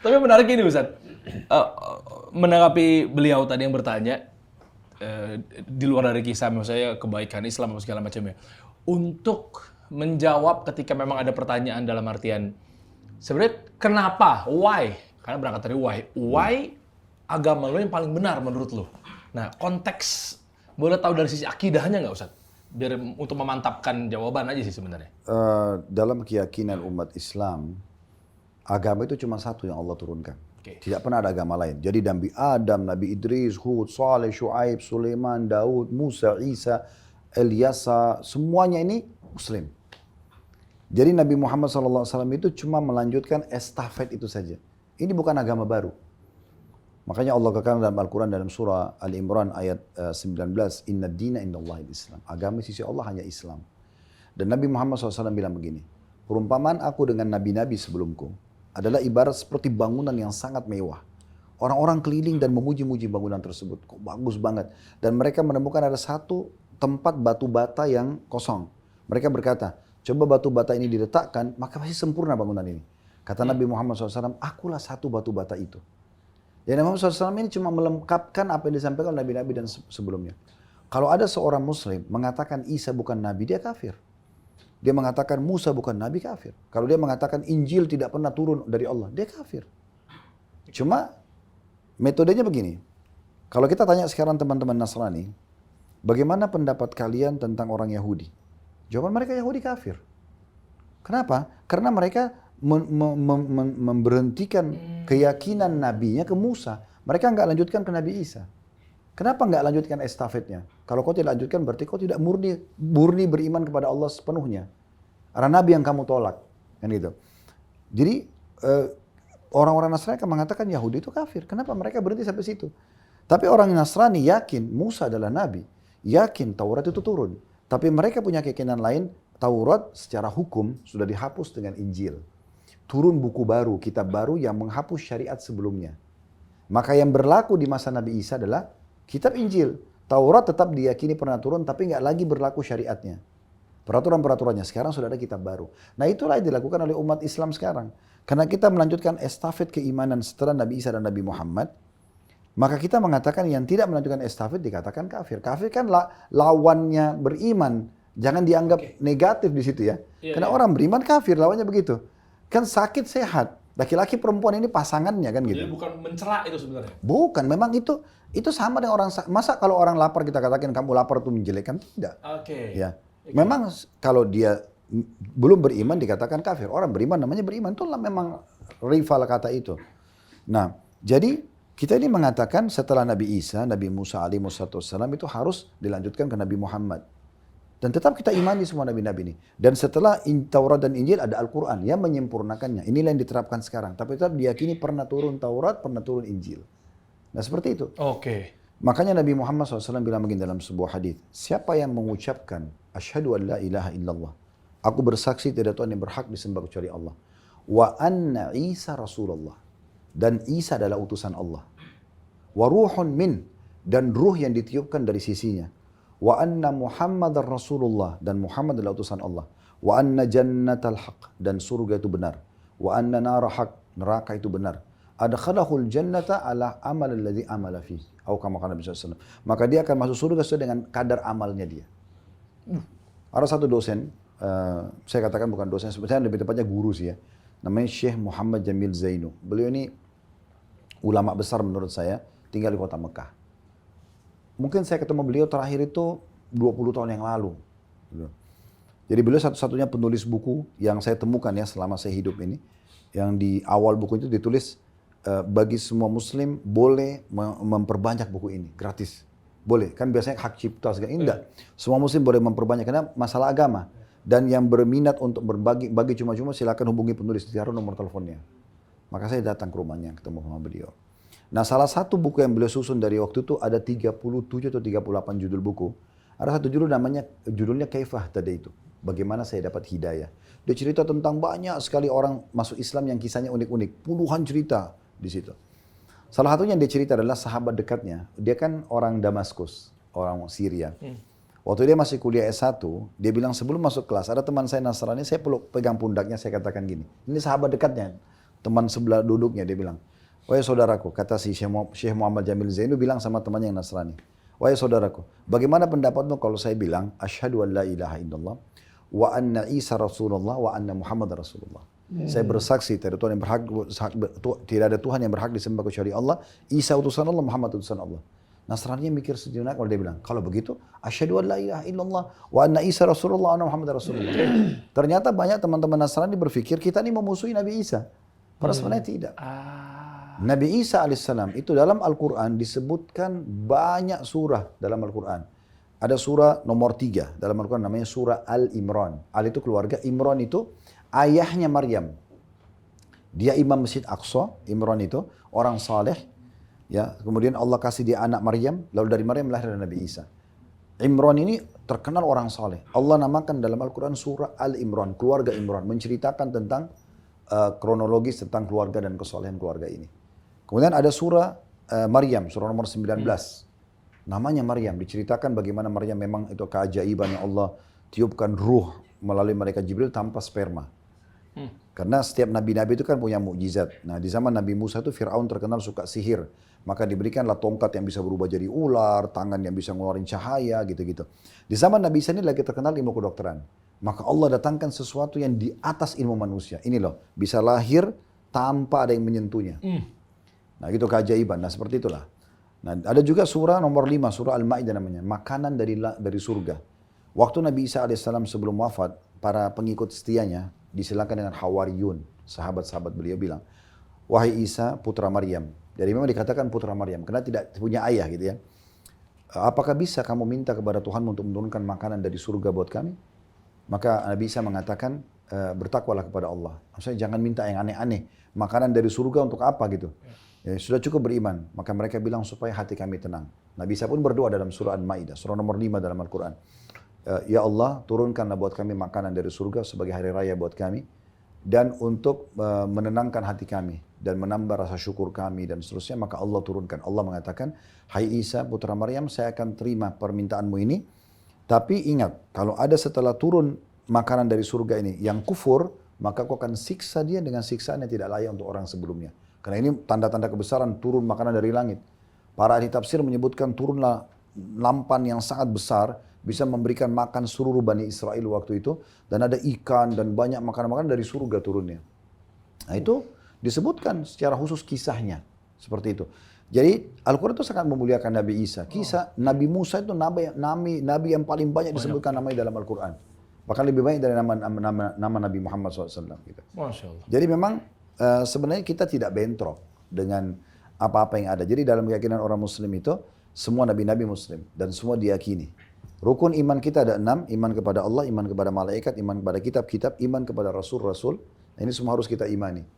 Speaker 3: Tapi menarik ini Ustaz. Menanggapi beliau tadi yang bertanya, di luar dari kisah misalnya kebaikan Islam atau segala macamnya. Untuk menjawab ketika memang ada pertanyaan dalam artian, sebenarnya kenapa? Why? Karena berangkat dari why. Why agama lo yang paling benar menurut lo? Nah, konteks boleh tahu dari sisi akidahnya nggak Ustaz? Biar untuk memantapkan jawaban aja sih sebenarnya.
Speaker 1: Dalam keyakinan umat Islam, agama itu cuma satu yang Allah turunkan.
Speaker 3: Oke.
Speaker 1: Tidak pernah ada agama lain. Jadi Nabi Adam, Nabi Idris, Hud, Saleh, Shu'aib, Sulaiman, Daud, Musa, Isa, Ilyasa, semuanya ini Muslim. Jadi Nabi Muhammad SAW itu cuma melanjutkan estafet itu saja. Ini bukan agama baru. Makanya Allah katakan dalam Al-Quran dalam surah Al-Imran ayat 19, Inna dina indallahi Islam. Agama sisi Allah hanya Islam. Dan Nabi Muhammad SAW bilang begini, perumpamaan aku dengan nabi-nabi sebelumku adalah ibarat seperti bangunan yang sangat mewah. Orang-orang keliling dan memuji-muji bangunan tersebut. Kok bagus banget. Dan mereka menemukan ada satu tempat batu bata yang kosong. Mereka berkata, coba batu bata ini diletakkan, maka pasti sempurna bangunan ini. Kata Nabi Muhammad SAW, akulah satu batu bata itu. Dan Nabi Muhammad SAW ini cuma melengkapkan apa yang disampaikan oleh Nabi-Nabi dan sebelumnya. Kalau ada seorang Muslim mengatakan Isa bukan Nabi, dia kafir. Dia mengatakan Musa bukan Nabi, kafir. Kalau dia mengatakan Injil tidak pernah turun dari Allah, dia kafir. Cuma metodenya begini. Kalau kita tanya sekarang teman-teman Nasrani, bagaimana pendapat kalian tentang orang Yahudi? Jawaban mereka Yahudi kafir. Kenapa? Karena mereka memberhentikan keyakinan nabinya ke Musa. Mereka nggak lanjutkan ke Nabi Isa. Kenapa nggak lanjutkan estafetnya? Kalau kau tidak lanjutkan berarti kau tidak murni beriman kepada Allah sepenuhnya. Karena nabi yang kamu tolak. Kan gitu. Jadi orang-orang Nasrani akan mengatakan Yahudi itu kafir. Kenapa mereka berhenti sampai situ? Tapi orang Nasrani yakin Musa adalah nabi. Yakin Taurat itu turun. Tapi mereka punya keyakinan lain, Taurat secara hukum sudah dihapus dengan Injil. Turun buku baru, kitab baru yang menghapus syariat sebelumnya. Maka yang berlaku di masa Nabi Isa adalah kitab Injil. Taurat tetap diyakini pernah turun, tapi nggak lagi berlaku syariatnya. Peraturan-peraturannya sekarang sudah ada kitab baru. Nah itulah yang dilakukan oleh umat Islam sekarang. Karena kita melanjutkan estafet keimanan setelah Nabi Isa dan Nabi Muhammad, maka kita mengatakan yang tidak melanjutkan estafet dikatakan kafir. Kafir kan lawannya beriman. Jangan dianggap negatif di situ ya. Karena orang beriman kafir, lawannya begitu. Kan sakit sehat. Laki-laki perempuan ini pasangannya kan gitu.
Speaker 3: Jadi bukan mencela itu sebenarnya.
Speaker 1: Bukan, memang itu sama dengan orang. Masa kalau orang lapar kita katakan kamu lapar itu menjelekkan? Tidak.
Speaker 3: Oke.
Speaker 1: Ya. Memang kalau dia belum beriman dikatakan kafir. Orang beriman namanya beriman. Itulah memang rival kata itu. Nah, jadi kita ini mengatakan setelah Nabi Isa, Nabi Musa alaihissalam itu harus dilanjutkan ke Nabi Muhammad. Dan tetap kita imani semua nabi-nabi ini. Dan setelah Taurat dan Injil ada Al-Quran yang menyempurnakannya. Inilah yang diterapkan sekarang. Tapi tetap diyakini pernah turun Taurat, pernah turun Injil. Nah seperti itu.
Speaker 3: Oke.
Speaker 1: Makanya Nabi Muhammad SAW bilang begini dalam sebuah hadis, siapa yang mengucapkan asyhadu an la ilaha illallah, aku bersaksi tidak Tuhan yang berhak disembah kecuali Allah, wa anna Isa Rasulullah, dan Isa adalah utusan Allah, wa ruhun min, dan ruh yang ditiupkan dari sisinya, wa anna Muhammadar Rasulullah, dan Muhammad adalah utusan Allah, wa anna jannatal haq, dan surga itu benar, wa anna nara haq, neraka itu benar, adkhalahul jannata ala amal alladhi amala fi, atau kama qala Nabi SAW. Maka dia akan masuk surga sesuai dengan kadar amalnya dia. Ada satu dosen, saya katakan bukan dosen, sebenarnya lebih tepatnya guru sih ya, namanya Syekh Muhammad Jamil Zainu. Beliau ini ulama besar menurut saya, tinggal di kota Mekah. Mungkin saya ketemu beliau terakhir itu 20 tahun yang lalu. Jadi beliau satu-satunya penulis buku yang saya temukan ya selama saya hidup ini. Yang di awal buku itu ditulis, bagi semua muslim boleh memperbanyak buku ini, gratis. Boleh, kan biasanya hak cipta segala ini enggak. Semua muslim boleh memperbanyak, karena masalah agama. Dan yang berminat untuk bagi cuma-cuma silakan hubungi penulis, ditaruh nomor teleponnya. Maka saya datang ke rumahnya, ketemu sama beliau. Nah salah satu buku yang beliau susun dari waktu itu ada 37 atau 38 judul buku. Ada satu judul judulnya Kaifah Tadaitu. Bagaimana saya dapat hidayah. Dia cerita tentang banyak sekali orang masuk Islam yang kisahnya unik-unik. Puluhan cerita di situ. Salah satunya yang dia cerita adalah sahabat dekatnya. Dia kan orang Damaskus, orang Syria. Waktu dia masih kuliah S1, dia bilang sebelum masuk kelas, ada teman saya Nasrani, saya pegang pundaknya, saya katakan gini. Ini sahabat dekatnya, teman sebelah duduknya, dia bilang, wahai saudaraku, kata si Syekh Muhammad Jamil Zainu bilang sama temannya yang Nasrani, wahai saudaraku, bagaimana pendapatmu kalau saya bilang, asyhadu an la ilaha illallah, wa anna Isa Rasulullah, wa anna Muhammad Rasulullah. Saya bersaksi tidak ada Tuhan yang berhak disembah kecuali Allah, Isa utusan Allah, Muhammad utusan Allah. Nasrani mikir sejenak kalau dia bilang, kalau begitu, asyhadu an la ilaha illallah, wa anna Isa Rasulullah, wa anna Muhammad Rasulullah. Ternyata banyak teman-teman Nasrani berpikir kita ini memusuhi Nabi Isa. Padahal sebenarnya tidak. Nabi Isa alaihissalam itu dalam Al-Quran disebutkan banyak surah dalam Al-Quran. Ada surah nomor 3 dalam Al-Quran namanya surah Al-Imran. Al itu keluarga, Imran itu ayahnya Maryam. Dia imam Masjid Aqsa, Imran itu orang saleh. Ya, kemudian Allah kasih dia anak Maryam, lalu dari Maryam lahir Nabi Isa. Imran ini terkenal orang saleh. Allah namakan dalam Al-Quran surah Al-Imran, keluarga Imran, menceritakan tentang kronologis tentang keluarga dan kesolehan keluarga ini. Kemudian ada surah Maryam, surah nomor 19. Namanya Maryam, diceritakan bagaimana Maryam memang itu keajaiban yang Allah tiupkan ruh melalui malaikat Jibril tanpa sperma. Karena setiap nabi-nabi itu kan punya mukjizat. Nah di zaman Nabi Musa itu Fir'aun terkenal suka sihir. Maka diberikanlah tongkat yang bisa berubah jadi ular, tangan yang bisa ngeluarin cahaya gitu-gitu. Di zaman Nabi Isa ini lagi terkenal ilmu kedokteran. Maka Allah datangkan sesuatu yang di atas ilmu manusia. Ini loh, bisa lahir tanpa ada yang menyentuhnya. Nah itu keajaiban, nah seperti itulah. Nah ada juga surah nomor 5, surah Al-Ma'idah namanya, makanan dari surga. Waktu Nabi Isa AS sebelum wafat, para pengikut setianya disilakan dengan Hawariyun, sahabat-sahabat beliau bilang, wahai Isa putra Maryam. Jadi memang dikatakan putra Maryam, karena tidak punya ayah gitu ya. Apakah bisa kamu minta kepada Tuhan untuk menurunkan makanan dari surga buat kami? Maka Nabi Isa mengatakan, bertakwalah kepada Allah. Maksudnya jangan minta yang aneh-aneh. Makanan dari surga untuk apa gitu. Ya, sudah cukup beriman. Maka mereka bilang supaya hati kami tenang. Nabi Isa pun berdoa dalam surah Al-Ma'idah, surah nomor 5 dalam Al-Quran. Ya Allah, turunkanlah buat kami makanan dari surga sebagai hari raya buat kami. Dan untuk menenangkan hati kami. Dan menambah rasa syukur kami dan seterusnya. Maka Allah turunkan. Allah mengatakan, hai Isa putra Maryam, saya akan terima permintaanmu ini. Tapi ingat, kalau ada setelah turun makanan dari surga ini yang kufur, maka kau akan siksa dia dengan siksaan yang tidak layak untuk orang sebelumnya. Karena ini tanda-tanda kebesaran turun makanan dari langit. Para ahli tafsir menyebutkan turunlah lampan yang sangat besar, bisa memberikan makan seluruh Bani Israel waktu itu. Dan ada ikan dan banyak makanan-makanan dari surga turunnya. Nah itu disebutkan secara khusus kisahnya. Seperti itu. Jadi Al-Quran itu sangat memuliakan Nabi Isa. Kisah Nabi Musa itu nabi yang paling banyak disebutkan namanya dalam Al-Quran. Bahkan lebih banyak dari nama Nabi Muhammad SAW. Gitu.
Speaker 3: Masya Allah.
Speaker 1: Jadi memang sebenarnya kita tidak bentrok dengan apa-apa yang ada. Jadi dalam keyakinan orang Muslim itu semua nabi-nabi Muslim dan semua diyakini. Rukun iman kita ada 6, iman kepada Allah, iman kepada malaikat, iman kepada kitab-kitab, iman kepada rasul-rasul. Nah, ini semua harus kita imani.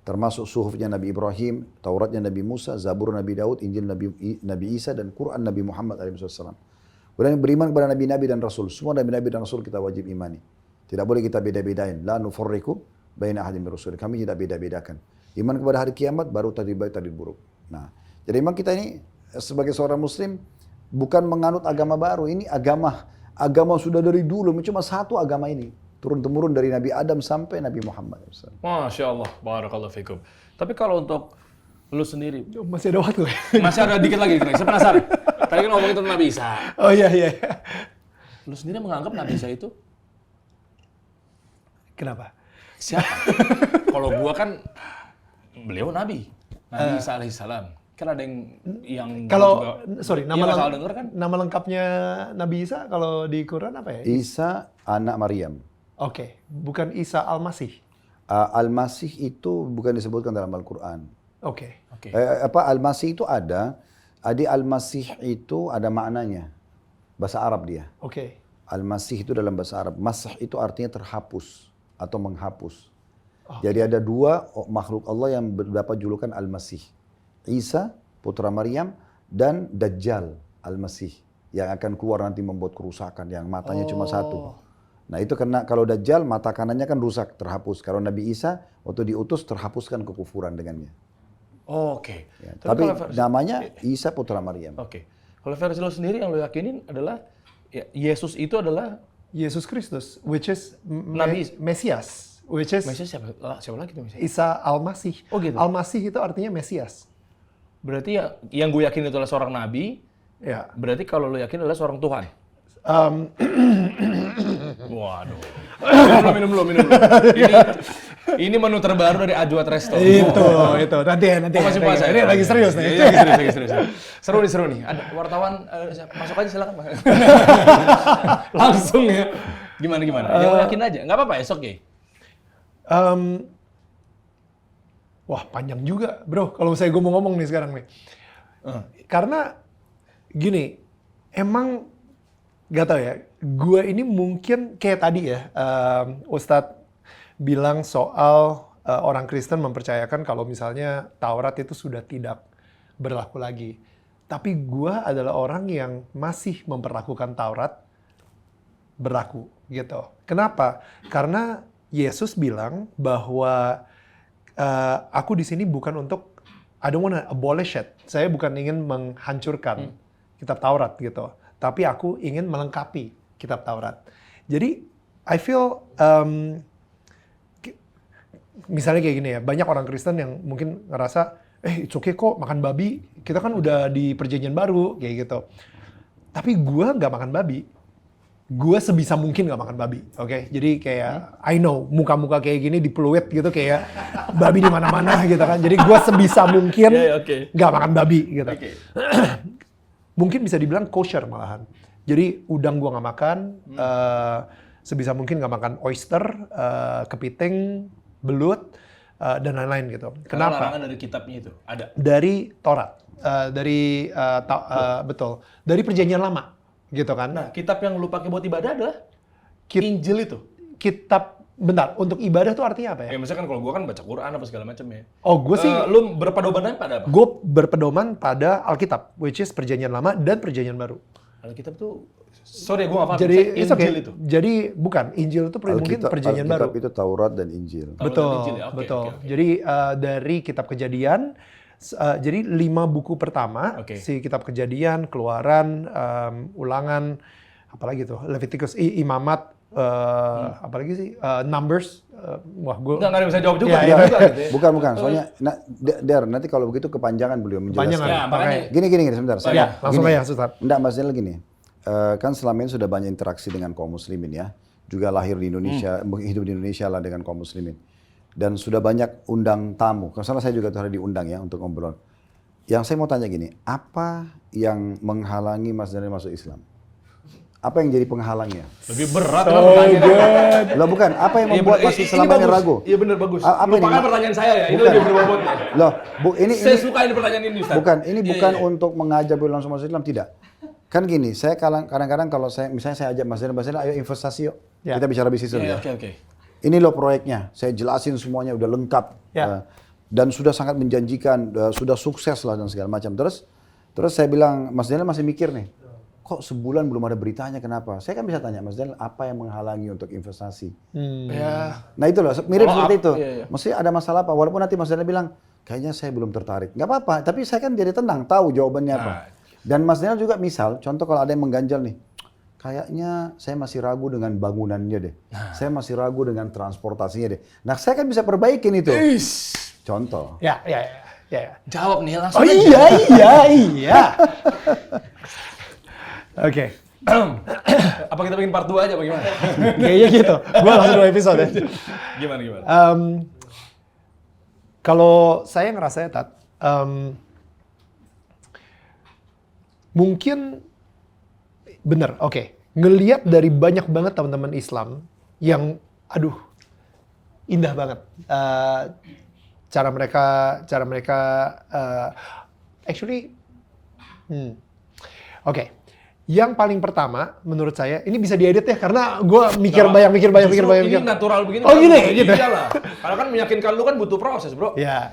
Speaker 1: Termasuk suhufnya Nabi Ibrahim, Tauratnya Nabi Musa, Zabur Nabi Daud, Injil Nabi Isa, dan Quran Nabi Muhammad SAW. Kemudian beriman kepada Nabi-Nabi dan Rasul. Semua Nabi-Nabi dan Rasul kita wajib imani. Tidak boleh kita beda-bedain. La nufarriku baina ahadin min rusul. Kami tidak beda-bedakan. Iman kepada hari kiamat baru tadi baik tadi buruk. Nah, jadi memang kita ini sebagai seorang muslim bukan menganut agama baru. Ini agama sudah dari dulu. Cuma satu agama ini. Turun-temurun dari Nabi Adam sampai Nabi Muhammad.
Speaker 3: Masya Allah, barakallahu fikum. Tapi kalau untuk lu sendiri,
Speaker 2: Masih ada waktu ya?
Speaker 3: masih ada dikit lagi. Saya penasaran. Tadi kan ngomongin tentang Nabi Isa.
Speaker 2: Oh iya.
Speaker 3: Lu sendiri menganggap Nabi Isa itu
Speaker 2: Kenapa?
Speaker 3: siapa? Kalau gua kan beliau Nabi Isa alaihissalam. Kan ada yang
Speaker 2: Kalau
Speaker 3: juga,
Speaker 2: sorry,
Speaker 3: iya, nggak salah denger kan?
Speaker 2: nama lengkapnya Nabi Isa kalau di Quran apa ya?
Speaker 1: Isa anak Maryam.
Speaker 2: Oke, bukan Isa Al-Masih.
Speaker 1: Al-Masih itu bukan disebutkan dalam Al-Quran.
Speaker 2: Oke.
Speaker 3: Oke.
Speaker 1: Al-Masih itu ada. Al-Masih itu ada maknanya. Bahasa Arab dia.
Speaker 2: Oke.
Speaker 1: Al-Masih itu dalam bahasa Arab. Masih itu artinya terhapus atau menghapus. Jadi ada dua makhluk Allah yang berdapat julukan Al-Masih. Isa, putra Maryam, dan Dajjal, Al-Masih. Yang akan keluar nanti membuat kerusakan, yang matanya cuma satu. Nah itu karena kalau Dajjal, mata kanannya kan rusak, terhapus. Kalau Nabi Isa, waktu diutus, terhapuskan kekufuran dengannya.
Speaker 3: Oke.
Speaker 1: Ya,
Speaker 3: Tapi
Speaker 1: tapi
Speaker 3: kalau versi-
Speaker 1: namanya Isa putra Maryam.
Speaker 3: Oke. Kalau versi lo sendiri yang lo yakinin adalah ya, Yesus itu adalah
Speaker 2: Yesus Kristus, which is
Speaker 3: Nabi.
Speaker 2: Mesias, which is
Speaker 3: Mesias siapa lagi tuh Mesias?
Speaker 2: Isa Al-Masih.
Speaker 3: Oh, gitu.
Speaker 2: Al-Masih itu artinya Mesias.
Speaker 3: Berarti ya yang gue yakin itu adalah seorang nabi.
Speaker 2: Ya.
Speaker 3: Berarti kalau lo yakin adalah seorang Tuhan.
Speaker 2: Um,
Speaker 3: Waduh. Minum dulu. Ini menu terbaru dari Ajwa Resto.
Speaker 2: itu. Nanti ya.
Speaker 3: Oh, masih puasa
Speaker 2: Ini
Speaker 3: ya?
Speaker 2: lagi serius nih.
Speaker 3: Iya, lagi serius. Seru nih. Ada wartawan masuk aja silakan. Langsung ya. Gimana? Yang lo yakin aja. Nggak apa-apa, it's okay.
Speaker 2: Wah, panjang juga, bro. Kalau misalnya gue mau ngomong nih sekarang nih. Karena gini, emang gak tau ya, gue ini mungkin kayak tadi ya, Ustadz bilang soal orang Kristen mempercayakan kalau misalnya Taurat itu sudah tidak berlaku lagi. Tapi gue adalah orang yang masih memperlakukan Taurat berlaku gitu. Kenapa? Karena Yesus bilang bahwa aku di sini bukan untuk I don't wanna abolish it. Saya bukan ingin menghancurkan kitab Taurat gitu. Tapi aku ingin melengkapi kitab Taurat. Jadi I feel misalnya kayak gini ya, banyak orang Kristen yang mungkin ngerasa it's okay kok makan babi. Kita kan udah di perjanjian baru kayak gitu. Tapi gue nggak makan babi. Gue sebisa mungkin gak makan babi, oke? Jadi kayak, I know, muka-muka kayak gini di peluit gitu, kayak babi di mana-mana gitu kan. Jadi gue sebisa mungkin gak makan babi gitu. Mungkin bisa dibilang kosher malahan. Jadi udang gue gak makan, sebisa mungkin gak makan oyster, kepiting, belut, dan lain-lain gitu.
Speaker 3: Karena
Speaker 2: Kenapa?
Speaker 3: larangan dari kitabnya itu ada.
Speaker 2: Dari Taurat, betul, dari perjanjian lama. Gitu kan.
Speaker 3: Nah, kitab yang lu pakai buat ibadah adalah Injil itu.
Speaker 2: Kitab, bentar, untuk ibadah tuh artinya apa ya?
Speaker 3: Ya misalkan kalau gua kan baca Quran apa segala macam ya.
Speaker 2: Oh, gue sih,
Speaker 3: Lu berpedoman pada apa?
Speaker 2: gue berpedoman pada Alkitab, which is perjanjian lama dan perjanjian baru.
Speaker 3: Alkitab tuh, sorry gua nggak paham.
Speaker 2: Jadi,
Speaker 3: Misalnya
Speaker 2: it's okay.
Speaker 3: Injil itu.
Speaker 2: Jadi bukan, Injil itu mungkin perjanjian baru.
Speaker 1: Alkitab itu Taurat dan Injil.
Speaker 3: Taurat
Speaker 2: Betul,
Speaker 3: dan Injil ya? Oke,
Speaker 2: betul.
Speaker 3: oke.
Speaker 2: Jadi dari kitab Kejadian, jadi 5 buku pertama,
Speaker 3: Oke.
Speaker 2: si kitab Kejadian, Keluaran, Ulangan, apalagi tuh, Leviticus, Imamat, apalagi sih, Numbers, wah gue...
Speaker 3: Nggak ada yang bisa jawab juga.
Speaker 2: Iya,
Speaker 3: juga gitu ya.
Speaker 1: Bukan. Soalnya, nanti kalau begitu kepanjangan beliau menjelaskan.
Speaker 3: Ya, makanya
Speaker 1: Gini, sebentar.
Speaker 2: Ya, langsung aja, Ustaz.
Speaker 1: Enggak, maksudnya gini. Kan selama ini sudah banyak interaksi dengan kaum muslimin ya. Juga lahir di Indonesia, hidup di Indonesia lah dengan kaum muslimin. Dan sudah banyak undang tamu. Kalau salah saya juga tadi diundang ya untuk ngobrol. Yang saya mau tanya gini, apa yang menghalangi Mas Daniel masuk Islam? Apa yang jadi penghalangnya?
Speaker 3: Lebih berat kan pertanyaannya.
Speaker 1: Loh bukan, apa yang membuat masih
Speaker 3: Ini
Speaker 1: selama ini
Speaker 3: bagus.
Speaker 1: ragu?
Speaker 3: Iya benar bagus.
Speaker 1: Apa ini?
Speaker 3: Lupakan pertanyaan saya ya, ini
Speaker 1: Bukan.
Speaker 3: lebih berbobot.
Speaker 1: Loh, ini
Speaker 3: Saya suka ini pertanyaan ini Ustaz.
Speaker 1: bukan, ini
Speaker 3: Iya,
Speaker 1: bukan
Speaker 3: iya.
Speaker 1: untuk mengajak beliau langsung masuk Islam, tidak. Kan gini, saya kadang-kadang kalau misalnya saya ajak Mas Daniel, ayo investasi yuk.
Speaker 2: Ya.
Speaker 1: Kita bicara bisnis dulu ya.
Speaker 3: Oke.
Speaker 1: Ini loh proyeknya, saya jelasin semuanya udah lengkap.
Speaker 2: Ya.
Speaker 1: Dan sudah sangat menjanjikan, sudah sukses lah dan segala macam. Terus saya bilang, Mas Daniel masih mikir nih, kok sebulan belum ada beritanya, kenapa? Saya kan bisa tanya, Mas Daniel, apa yang menghalangi untuk investasi?
Speaker 3: Ya.
Speaker 1: Nah itu loh, mirip
Speaker 3: Follow
Speaker 1: seperti
Speaker 3: up,
Speaker 1: itu.
Speaker 3: iya.
Speaker 1: Mesti ada masalah apa, walaupun nanti Mas Daniel bilang, kayaknya saya belum tertarik. Nggak apa-apa, tapi saya kan jadi tenang, tahu jawabannya apa. Dan Mas Daniel juga misal, contoh kalau ada yang mengganjal nih, kayaknya saya masih ragu dengan bangunannya deh. Saya masih ragu dengan transportasinya deh. Nah saya kan bisa perbaikin itu. Contoh.
Speaker 2: Ya.
Speaker 3: Jawab nih langsung
Speaker 2: Oh
Speaker 3: aja.
Speaker 2: iya. Oke.
Speaker 3: Apa kita bikin part 2 aja bagaimana?
Speaker 2: Kayaknya gitu. Gua langsung 2 episode ya.
Speaker 3: Gimana?
Speaker 2: Kalau saya ngerasa ya, Tat, mungkin bener, oke. Ngeliat dari banyak banget teman-teman Islam yang, indah banget. Cara mereka, actually, oke. Yang paling pertama, menurut saya, ini bisa diedit ya, karena gue mikir banyak.
Speaker 3: Ini natural begini.
Speaker 2: Oh gini, gitu.
Speaker 3: Iyalah. Karena kan meyakinkan lu kan butuh proses, bro.
Speaker 2: Ya.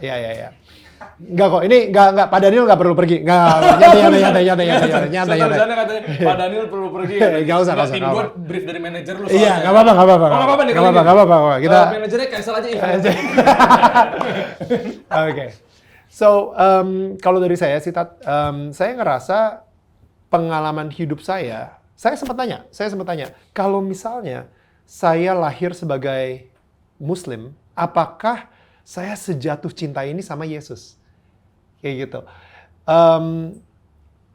Speaker 2: Enggak kok, ini enggak, Pak Daniel enggak perlu pergi. Enggak, nyantai.
Speaker 3: Katanya Pak Daniel perlu pergi.
Speaker 2: Enggak usah.
Speaker 3: Tim gue brief dari manajer lu.
Speaker 2: Iya, enggak apa-apa.
Speaker 3: Oh, enggak apa-apa nih.
Speaker 2: Enggak apa-apa. Kita
Speaker 3: manajernya cancel aja event.
Speaker 2: Oke. So, kalau dari saya sih, Tat, saya ngerasa pengalaman hidup saya sempat tanya, kalau misalnya saya lahir sebagai Muslim, apakah saya sejatuh cinta ini sama Yesus? Kayak gitu.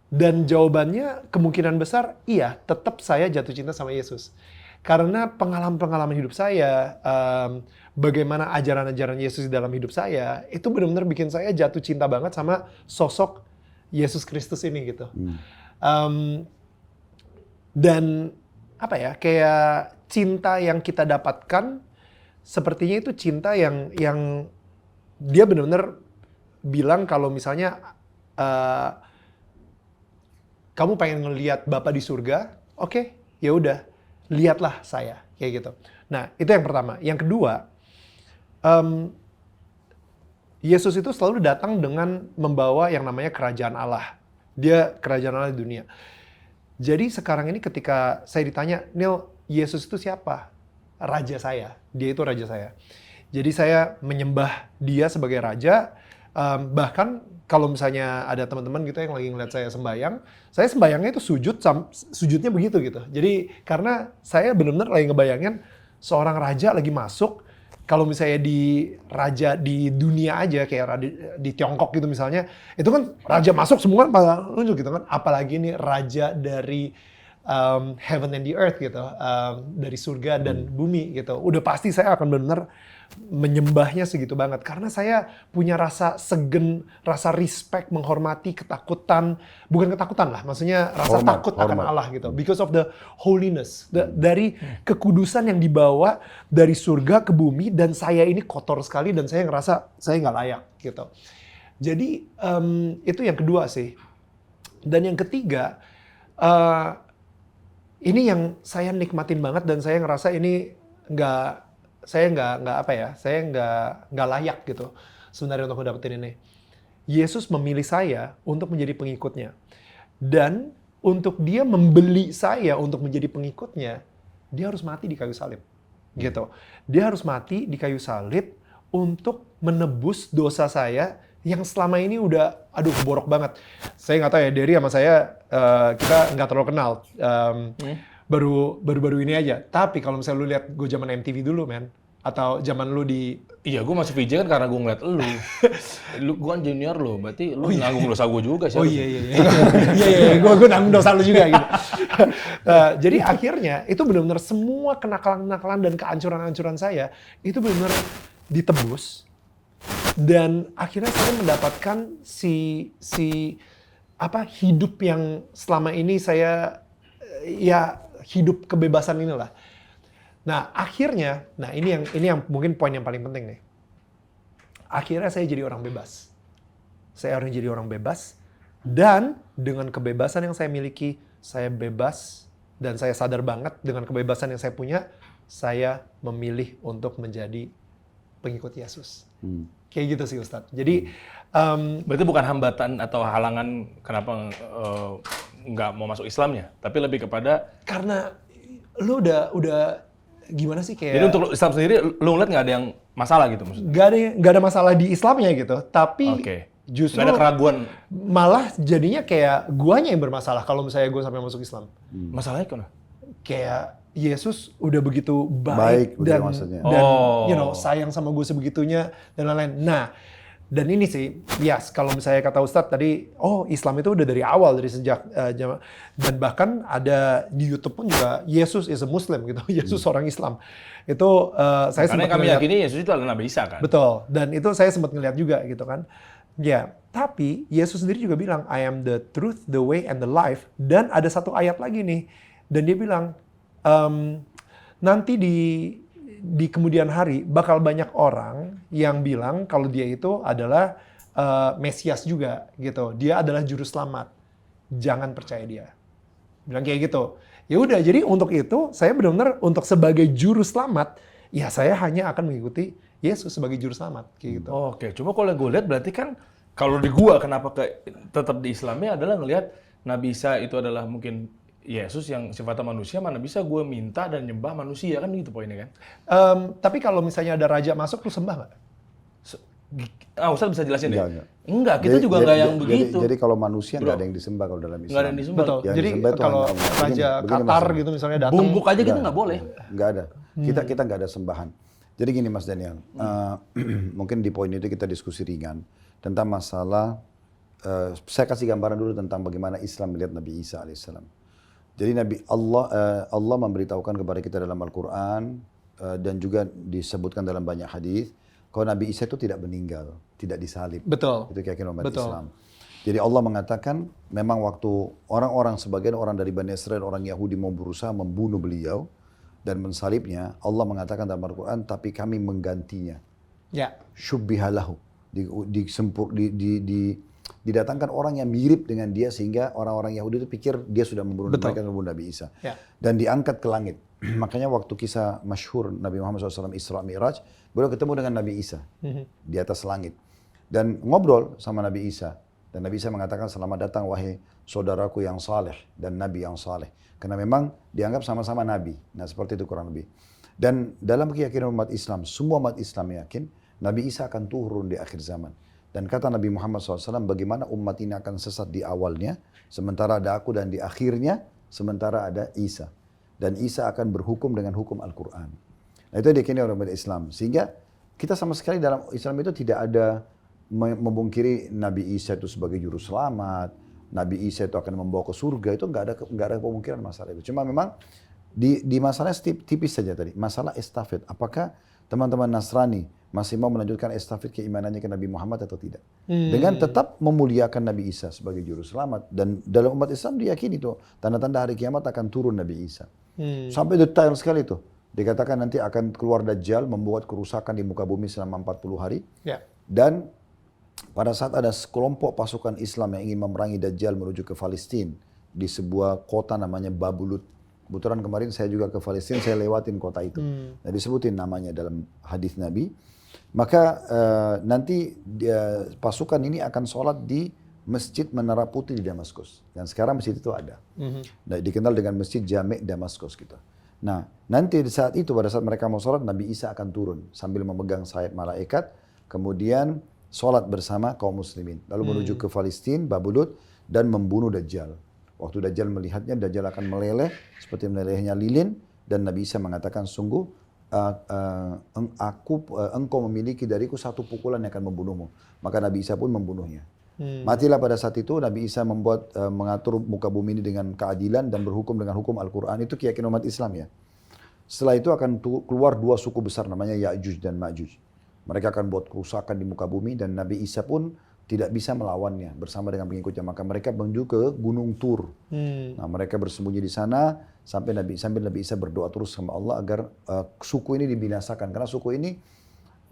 Speaker 2: Dan jawabannya kemungkinan besar, iya, tetap saya jatuh cinta sama Yesus. Karena pengalaman-pengalaman hidup saya, bagaimana ajaran-ajaran Yesus di dalam hidup saya, itu benar-benar bikin saya jatuh cinta banget sama sosok Yesus Kristus ini gitu. Dan apa ya, kayak cinta yang kita dapatkan sepertinya itu cinta yang dia benar-benar bilang kalau misalnya kamu pengen ngelihat Bapa di surga, oke, ya udah, lihatlah saya, kayak gitu. Nah, itu yang pertama. Yang kedua, Yesus itu selalu datang dengan membawa yang namanya kerajaan Allah. Dia kerajaan Allah di dunia. Jadi sekarang ini ketika saya ditanya, Neil, Yesus itu siapa? Raja saya. Dia itu raja saya. Jadi saya menyembah dia sebagai raja. Bahkan kalau misalnya ada teman-teman gitu yang lagi ngeliat saya sembayangnya itu sujudnya begitu gitu. Jadi karena saya benar-benar lagi ngebayangin seorang raja lagi masuk. Kalau misalnya di raja di dunia aja, kayak di Tiongkok gitu misalnya, itu kan raja masuk semua kan pada nunjuk gitu kan. Apalagi ini raja dari heaven and the earth gitu, dari surga dan bumi gitu. Udah pasti saya akan benar-benar menyembahnya segitu banget. Karena saya punya rasa rasa respect, menghormati, ketakutan. Bukan ketakutan lah, maksudnya rasa takut akan Allah gitu. Because of the holiness, dari kekudusan yang dibawa dari surga ke bumi, dan saya ini kotor sekali dan saya ngerasa saya nggak layak gitu. Jadi itu yang kedua sih. Dan yang ketiga, ini yang saya nikmatin banget dan saya ngerasa ini saya nggak layak gitu sebenarnya untuk mendapetin ini. Yesus memilih saya untuk menjadi pengikutnya, dan untuk dia membeli saya untuk menjadi pengikutnya, dia harus mati di kayu salib gitu. Dia harus mati di kayu salib untuk menebus dosa saya yang selama ini udah borok banget. Saya nggak tahu ya, Derry sama saya kita nggak terlalu kenal. Baru-baru ini aja. Tapi kalau misalnya lu lihat gue zaman MTV dulu, men, atau zaman lu di...
Speaker 3: Iya, gue masih VJ kan karena gue ngeliat lu. Gue kan junior lu, berarti lu nanggung dosa gue juga sih.
Speaker 2: Oh iya. Iya, gue nanggung dosa lu juga gitu. Jadi akhirnya itu benar-benar semua kenakalan-kenakalan dan kehancuran-hancuran saya itu benar-benar ditebus. Dan akhirnya saya mendapatkan hidup yang selama ini saya hidup kebebasan inilah. Nah, akhirnya, ini yang mungkin poin yang paling penting nih. Akhirnya saya jadi orang bebas. Saya harus jadi orang bebas, dan dengan kebebasan yang saya miliki, saya bebas dan saya sadar banget dengan kebebasan yang saya punya, saya memilih untuk menjadi pengikut Yesus. Kayak gitu sih Ustadz. Jadi
Speaker 3: Berarti bukan hambatan atau halangan kenapa nggak mau masuk Islamnya, tapi lebih kepada
Speaker 2: karena lu udah gimana sih kayak
Speaker 3: jadi untuk Islam sendiri lu ngeliat nggak ada yang masalah gitu maksudnya?
Speaker 2: nggak ada masalah di Islamnya gitu, tapi
Speaker 3: Oke.
Speaker 2: justru
Speaker 3: Nggak ada keraguan.
Speaker 2: malah jadinya kayak guanya yang bermasalah kalau misalnya gue sampai masuk Islam.
Speaker 3: Masalahnya kenapa?
Speaker 2: Kayak Yesus udah begitu
Speaker 1: Baik,
Speaker 2: baik
Speaker 1: begitu
Speaker 2: dan
Speaker 1: maksudnya.
Speaker 2: sayang sama gue sebegitunya dan lain-lain. Nah, dan ini sih, kalau misalnya kata Ustadz tadi, Islam itu udah dari awal, dari sejak dan bahkan ada di YouTube pun juga Yesus is a Muslim gitu, Yesus orang Islam. Itu saya
Speaker 3: Karena
Speaker 2: sempat
Speaker 3: kami
Speaker 2: ngeliat.
Speaker 3: yakini Yesus itu adalah Nabi Isa kan.
Speaker 2: Betul, dan itu saya sempat ngeliat juga gitu kan. Ya, tapi Yesus sendiri juga bilang, I am the truth, the way, and the life. Dan ada satu ayat lagi nih, dan dia bilang, nanti di kemudian hari bakal banyak orang yang bilang kalau dia itu adalah Mesias juga gitu. Dia adalah juru selamat. Jangan percaya dia. Bilang kayak gitu. Ya udah, jadi untuk itu saya benar-benar untuk sebagai juru selamat, ya saya hanya akan mengikuti Yesus sebagai juru selamat kayak gitu.
Speaker 3: Oke, cuma kalau yang gue lihat berarti kan kalau di gua kenapa tetap di Islamnya adalah ngelihat Nabi Isa itu adalah mungkin Yesus yang sifatnya manusia, mana bisa gue minta dan nyembah manusia kan gitu poinnya kan?
Speaker 2: Tapi kalau misalnya ada raja masuk, lu sembah nggak?
Speaker 3: Ustaz bisa jelasin deh?
Speaker 1: Enggak.
Speaker 3: Enggak, kita juga nggak yang begitu.
Speaker 1: Jadi kalau manusia nggak ada yang disembah kalau dalam Islam.
Speaker 3: Nggak ada yang disembah.
Speaker 2: Betul.
Speaker 1: Yang
Speaker 2: Jadi
Speaker 1: disembah itu
Speaker 2: kalau
Speaker 1: hanya Allah.
Speaker 2: raja
Speaker 1: Begini
Speaker 2: Qatar
Speaker 1: maksudnya.
Speaker 2: gitu misalnya datang,
Speaker 3: Bungkuk aja kita nggak boleh.
Speaker 1: Nggak ada. Kita nggak ada sembahan. Jadi gini Mas Daniel, mungkin di poin itu kita diskusi ringan tentang masalah. Saya kasih gambaran dulu tentang bagaimana Islam melihat Nabi Isa alaihissalam. Jadi Allah memberitahukan kepada kita dalam Al-Quran dan juga disebutkan dalam banyak hadis kalau Nabi Isa itu tidak meninggal, tidak disalib.
Speaker 2: Betul.
Speaker 1: Itu keyakinan umat
Speaker 2: Betul.
Speaker 1: Islam. Jadi Allah mengatakan memang waktu sebagian orang dari Bani Israel, orang Yahudi mau berusaha membunuh beliau dan mensalibnya, Allah mengatakan dalam Al-Quran, tapi kami menggantinya.
Speaker 2: Ya.
Speaker 1: Syubbihalahu. Didatangkan orang yang mirip dengan dia sehingga orang-orang Yahudi itu pikir dia sudah membunuh mereka, membunuh Nabi Isa.
Speaker 2: Ya.
Speaker 1: Dan diangkat ke langit. Makanya waktu kisah masyhur Nabi Muhammad SAW Isra Mi'raj, beliau ketemu dengan Nabi Isa di atas langit. Dan ngobrol sama Nabi Isa. Dan Nabi Isa mengatakan, selamat datang wahai saudaraku yang saleh dan Nabi yang saleh. Karena memang dianggap sama-sama Nabi. Nah seperti itu kurang lebih. Dan dalam keyakinan umat Islam, semua umat Islam yakin Nabi Isa akan turun di akhir zaman. Dan kata Nabi Muhammad SAW, bagaimana umat ini akan sesat di awalnya, sementara ada aku, dan di akhirnya, sementara ada Isa. Dan Isa akan berhukum dengan hukum Al-Quran. Nah itu diyakini oleh umat Islam. Sehingga kita sama sekali dalam Islam itu tidak ada memungkiri Nabi Isa itu sebagai juru selamat, Nabi Isa itu akan membawa ke surga, itu nggak ada pemungkiran masalah itu. Cuma memang di masalahnya tipis saja tadi, masalah estafet. Apakah teman-teman Nasrani masih mau melanjutkan estafet keimanannya ke Nabi Muhammad atau tidak? Dengan tetap memuliakan Nabi Isa sebagai juru selamat. Dan dalam umat Islam diyakini itu tanda-tanda hari kiamat akan turun Nabi Isa. Sampai detail sekali itu. Dikatakan nanti akan keluar Dajjal membuat kerusakan di muka bumi selama 40 hari.
Speaker 2: Ya.
Speaker 1: Dan pada saat ada sekelompok pasukan Islam yang ingin memerangi Dajjal menuju ke Palestina di sebuah kota namanya Babulut. Kebetulan kemarin saya juga ke Palestina, saya lewatin kota itu. Nah, disebutin namanya dalam hadis Nabi. Maka nanti pasukan ini akan sholat di Masjid Menara Putih di Damaskus. Dan sekarang masjid itu ada. Nah, dikenal dengan Masjid Jami' Damaskus gitu. Nah, nanti di saat itu pada saat mereka mau sholat, Nabi Isa akan turun sambil memegang sayap malaikat. Kemudian sholat bersama kaum muslimin. Lalu menuju ke Palestina, Babulut, dan membunuh Dajjal. Waktu Dajjal melihatnya, Dajjal akan meleleh seperti melelehnya lilin. Dan Nabi Isa mengatakan, sungguh engkau memiliki dariku satu pukulan yang akan membunuhmu. Maka Nabi Isa pun membunuhnya. Matilah pada saat itu. Nabi Isa mengatur muka bumi ini dengan keadilan dan berhukum dengan hukum Al-Quran. Itu keyakinan umat Islam ya. Setelah itu akan keluar dua suku besar namanya Ya'juj dan Ma'juj. Mereka akan buat kerusakan di muka bumi dan Nabi Isa pun tidak bisa melawannya bersama dengan pengikutnya. Maka mereka menuju ke Gunung Tur. Nah, mereka bersembunyi di sana sambil Nabi Isa berdoa terus sama Allah agar suku ini dibinasakan. Karena suku ini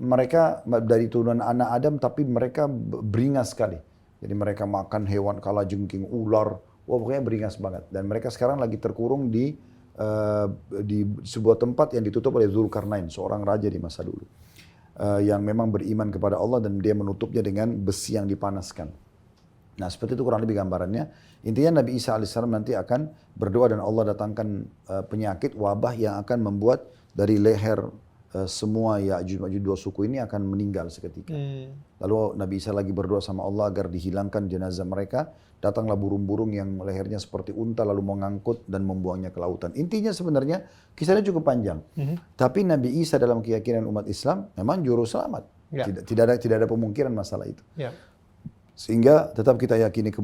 Speaker 1: mereka dari turunan anak Adam tapi mereka beringas sekali. Jadi mereka makan hewan kalajengking, ular, wah pokoknya beringas banget. Dan mereka sekarang lagi terkurung di sebuah tempat yang ditutup oleh Zulkarnain, seorang raja di masa dulu. Yang memang beriman kepada Allah dan dia menutupnya dengan besi yang dipanaskan. Nah seperti itu kurang lebih gambarannya. Intinya Nabi Isa alaihissalam nanti akan berdoa dan Allah datangkan penyakit, wabah yang akan membuat dari leher semua Ya'juj Ma'juj dua suku ini akan meninggal seketika. Lalu Nabi Isa lagi berdoa sama Allah agar dihilangkan jenazah mereka. Datanglah burung-burung yang lehernya seperti unta lalu mengangkut dan membuangnya ke lautan. Intinya sebenarnya kisahnya cukup panjang. Tapi Nabi Isa dalam keyakinan umat Islam memang juru selamat.
Speaker 2: Ya.
Speaker 1: Tidak ada pemungkiran masalah itu.
Speaker 2: Ya.
Speaker 1: Sehingga tetap kita yakini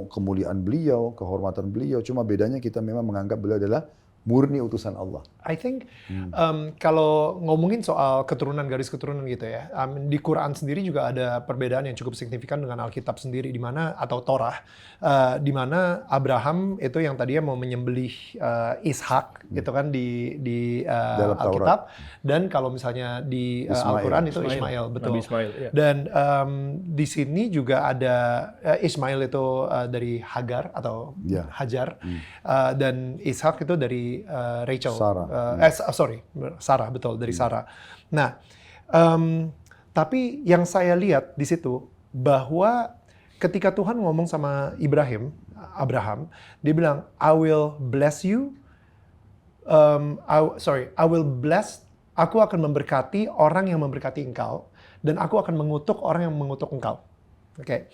Speaker 1: kemuliaan beliau, kehormatan beliau. Cuma bedanya kita memang menganggap beliau adalah murni utusan Allah.
Speaker 2: I think kalau ngomongin soal keturunan, garis keturunan gitu ya, di Quran sendiri juga ada perbedaan yang cukup signifikan dengan Alkitab sendiri, di mana atau Torah, di mana Abraham itu yang tadinya mau menyembelih Ishak gitu kan di Alkitab, dan kalau misalnya di Al-Quran itu Ismail, betul.
Speaker 3: Nabi Ismail, iya.
Speaker 2: Dan di sini juga ada Ismail itu dari Hagar atau Hajar, dan Ishak itu dari Rachel. Sarah, betul, dari Sarah. Nah, tapi yang saya lihat di situ bahwa ketika Tuhan ngomong sama Abraham, dia bilang, I will bless you. I will bless. Aku akan memberkati orang yang memberkati engkau, dan aku akan mengutuk orang yang mengutuk engkau. Oke.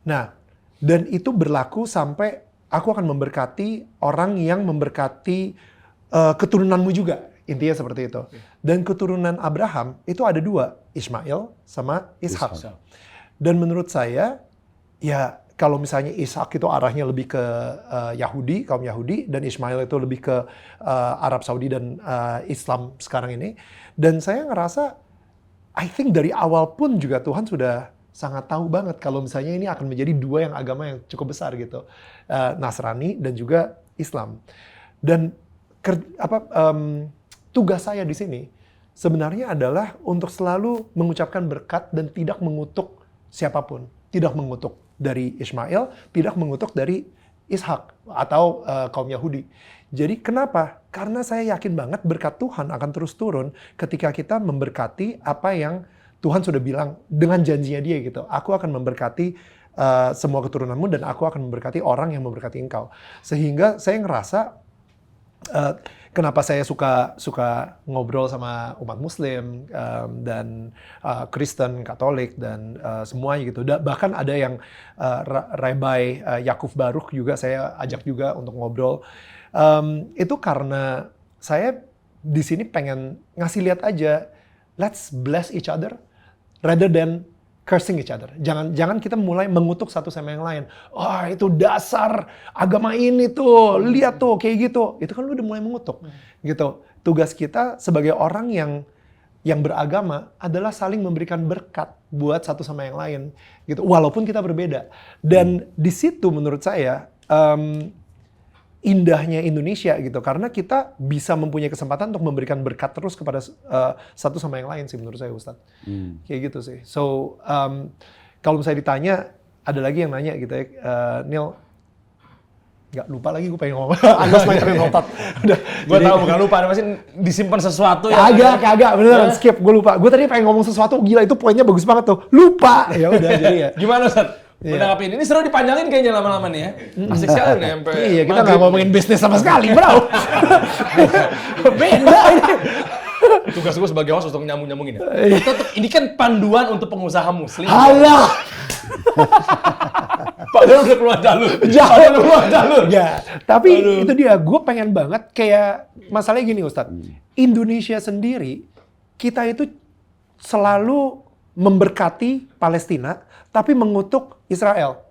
Speaker 2: Nah, dan itu berlaku sampai aku akan memberkati orang yang memberkati keturunanmu juga. Intinya seperti itu. Dan keturunan Abraham itu ada dua, Ismail sama Ishak. Dan menurut saya, ya kalau misalnya Ishak itu arahnya lebih ke Yahudi, kaum Yahudi, dan Ismail itu lebih ke Arab Saudi dan Islam sekarang ini. Dan saya ngerasa, I think dari awal pun juga Tuhan sudah sangat tahu banget kalau misalnya ini akan menjadi dua yang agama yang cukup besar gitu, Nasrani dan juga Islam. Dan tugas saya di sini sebenarnya adalah untuk selalu mengucapkan berkat dan tidak mengutuk siapapun, tidak mengutuk dari Ismail, tidak mengutuk dari Ishak atau kaum Yahudi. Jadi kenapa? Karena saya yakin banget berkat Tuhan akan terus turun ketika kita memberkati apa yang Tuhan sudah bilang dengan janjinya dia gitu. Aku akan memberkati semua keturunanmu dan aku akan memberkati orang yang memberkati engkau. Sehingga saya ngerasa kenapa saya suka ngobrol sama umat Muslim dan Kristen, Katolik dan semuanya gitu. Bahkan ada yang Rabbi Yakub Baruch juga saya ajak juga untuk ngobrol. Itu karena saya di sini pengen ngasih lihat aja, let's bless each other rather than cursing each other. Jangan kita mulai mengutuk satu sama yang lain. Oh, itu dasar agama ini tuh, lihat tuh kayak gitu. Itu kan lu udah mulai mengutuk. Gitu. Tugas kita sebagai orang yang beragama adalah saling memberikan berkat buat satu sama yang lain. Gitu. Walaupun kita berbeda. Dan di situ menurut saya indahnya Indonesia gitu, karena kita bisa mempunyai kesempatan untuk memberikan berkat terus kepada satu sama yang lain sih menurut saya, Ustadz. Kayak gitu sih. So kalau misalnya ditanya, ada lagi yang nanya gitu ya, Neil, nggak lupa lagi gue pengen ngomong. Agak main pengen ngotot.
Speaker 3: Gue tahu bukan lupa, ada pasti disimpan sesuatu ya.
Speaker 2: Kagak, beneran skip. Gue lupa. Gue tadi pengen ngomong sesuatu, gila itu poinnya bagus banget tuh. Lupa. Ya udah jadi ya.
Speaker 3: Gimana Ustadz? Menanggapi ini seru dipanjangin kayaknya lama-lama nih ya. Asik sekali nih sampai.
Speaker 2: Iya, kita nggak ngomongin bisnis sama sekali, bro. Beda ini.
Speaker 3: Tugas gue sebagai host untuk nyambung-nyambungin ya. Ini kan panduan untuk pengusaha muslim.
Speaker 2: Halah.
Speaker 3: Padahal udah keluar jalur.
Speaker 2: Ya, tapi itu dia. Gue pengen banget kayak masalahnya gini, Ustadz. Indonesia sendiri, kita itu selalu memberkati Palestina, tapi mengutuk Israel.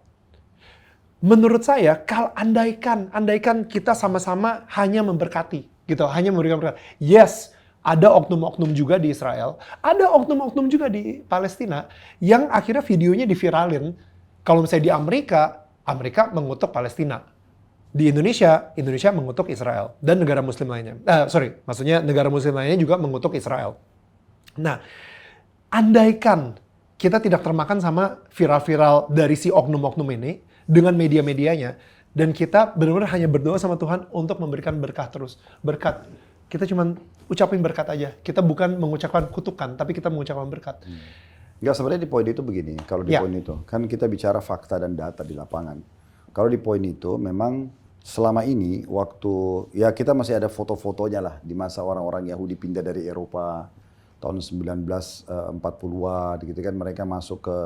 Speaker 2: Menurut saya, kalau andaikan kita sama-sama hanya memberkati, gitu, hanya memberikan berkat. Yes, ada oknum-oknum juga di Israel, ada oknum-oknum juga di Palestina, yang akhirnya videonya diviralin. Kalau misalnya di Amerika mengutuk Palestina. Di Indonesia mengutuk Israel. Dan negara muslim lainnya. Maksudnya negara muslim lainnya juga mengutuk Israel. Nah, andaikan kita tidak termakan sama viral-viral dari si oknum-oknum ini dengan media-medianya, Dan kita benar-benar hanya berdoa sama Tuhan untuk memberikan berkah terus. Berkat. Kita cuma ucapin berkat aja. Kita bukan mengucapkan kutukan, tapi kita mengucapkan berkat.
Speaker 1: Enggak, sebenarnya di poin itu begini, kalau di
Speaker 2: Ya.
Speaker 1: poin itu, kan kita bicara fakta dan data di lapangan. Kalau di poin itu memang selama ini waktu, ya kita masih ada foto-fotonya lah di masa orang-orang Yahudi pindah dari Eropa tahun 1940-an gitu kan, mereka masuk ke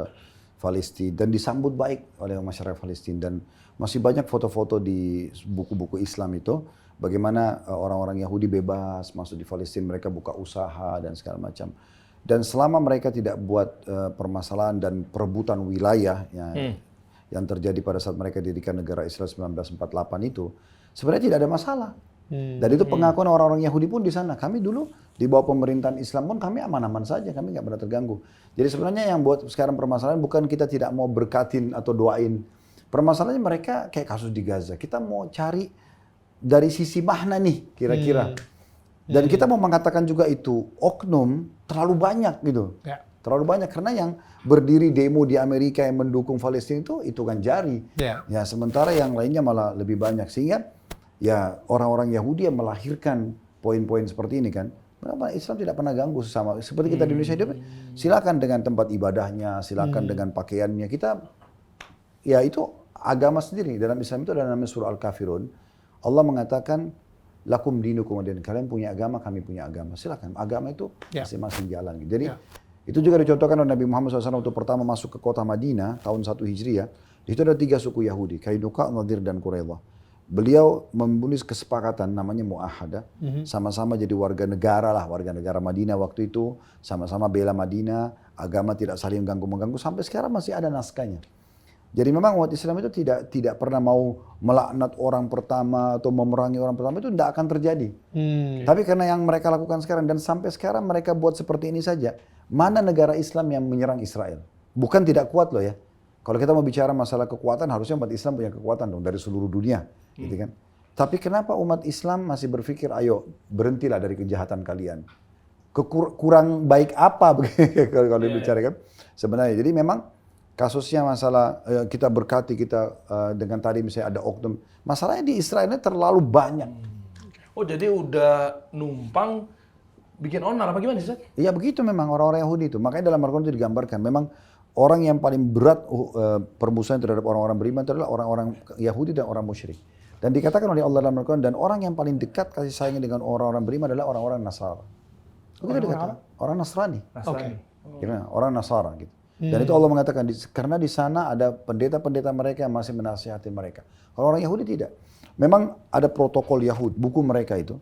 Speaker 1: Palestina dan disambut baik oleh masyarakat Palestina, dan masih banyak foto-foto di buku-buku Islam itu bagaimana orang-orang Yahudi bebas masuk di Palestina, mereka buka usaha dan segala macam. Dan selama mereka tidak buat permasalahan dan perebutan wilayah yang terjadi pada saat mereka dirikan negara Israel 1948 itu, sebenarnya tidak ada masalah. Dan itu pengakuan orang-orang Yahudi pun di sana. Kami dulu di bawah pemerintahan Islam pun kami aman-aman saja, kami nggak pernah terganggu. Jadi sebenarnya yang buat sekarang permasalahan bukan kita tidak mau berkatin atau doain. Permasalahannya mereka kayak kasus di Gaza. Kita mau cari dari sisi makna nih kira-kira. Dan kita mau mengatakan juga itu oknum terlalu banyak gitu.
Speaker 2: Ya.
Speaker 1: Terlalu banyak karena yang berdiri demo di Amerika yang mendukung Palestina itu kan jari.
Speaker 2: Ya.
Speaker 1: Ya sementara yang lainnya malah lebih banyak, sehingga ya orang-orang Yahudi yang melahirkan poin-poin seperti ini kan. Kenapa Islam tidak pernah ganggu sesama? Seperti kita di Indonesia hidup, silakan dengan tempat ibadahnya, silakan dengan pakaiannya. Kita, ya itu agama sendiri. Dalam Islam itu ada namanya surah Al-Kafirun. Allah mengatakan, lakum dinukum waliya din. Kalian punya agama, kami punya agama. Silakan. Agama itu masing-masing jalan. Jadi itu juga dicontohkan oleh Nabi Muhammad SAW waktu pertama masuk ke kota Madinah tahun 1 Hijriah. Di situ ada 3 suku Yahudi, Kainuka, Nadir, dan Quraidah. Beliau membunuh kesepakatan namanya mu'ahadah, sama-sama jadi warga negara Madinah waktu itu, sama-sama bela Madinah, agama tidak saling mengganggu, sampai sekarang masih ada naskahnya. Jadi memang umat Islam itu tidak pernah mau melaknat orang pertama atau memerangi orang pertama, itu tidak akan terjadi. Tapi karena yang mereka lakukan sekarang, dan sampai sekarang mereka buat seperti ini saja, mana negara Islam yang menyerang Israel? Bukan tidak kuat loh ya. Kalau kita mau bicara masalah kekuatan, harusnya umat Islam punya kekuatan dong dari seluruh dunia. Gitu kan? Tapi kenapa umat Islam masih berpikir, ayo berhentilah dari kejahatan kalian. Kurang baik apa kalau dibicara kan? Sebenarnya, jadi memang kasusnya masalah kita berkati, kita dengan tadi misalnya ada oknum. Masalahnya di Israel ini terlalu banyak.
Speaker 3: Oh jadi udah numpang bikin onar apa gimana sih?
Speaker 1: Iya begitu memang orang-orang Yahudi itu. Makanya dalam Al-Quran itu digambarkan. Memang orang yang paling berat permusuhan terhadap orang-orang beriman itu adalah orang-orang Yahudi dan orang musyrik. Dan dikatakan oleh Allah dalam Al-Quran, dan orang yang paling dekat kasih sayangnya dengan orang-orang beriman adalah orang-orang Nasara. Orang Nasrani.
Speaker 2: Oke.
Speaker 1: Orang Nasara gitu. Dan itu Allah mengatakan, karena di sana ada pendeta-pendeta mereka yang masih menasihati mereka. Kalau orang Yahudi tidak. Memang ada protokol Yahudi, buku mereka itu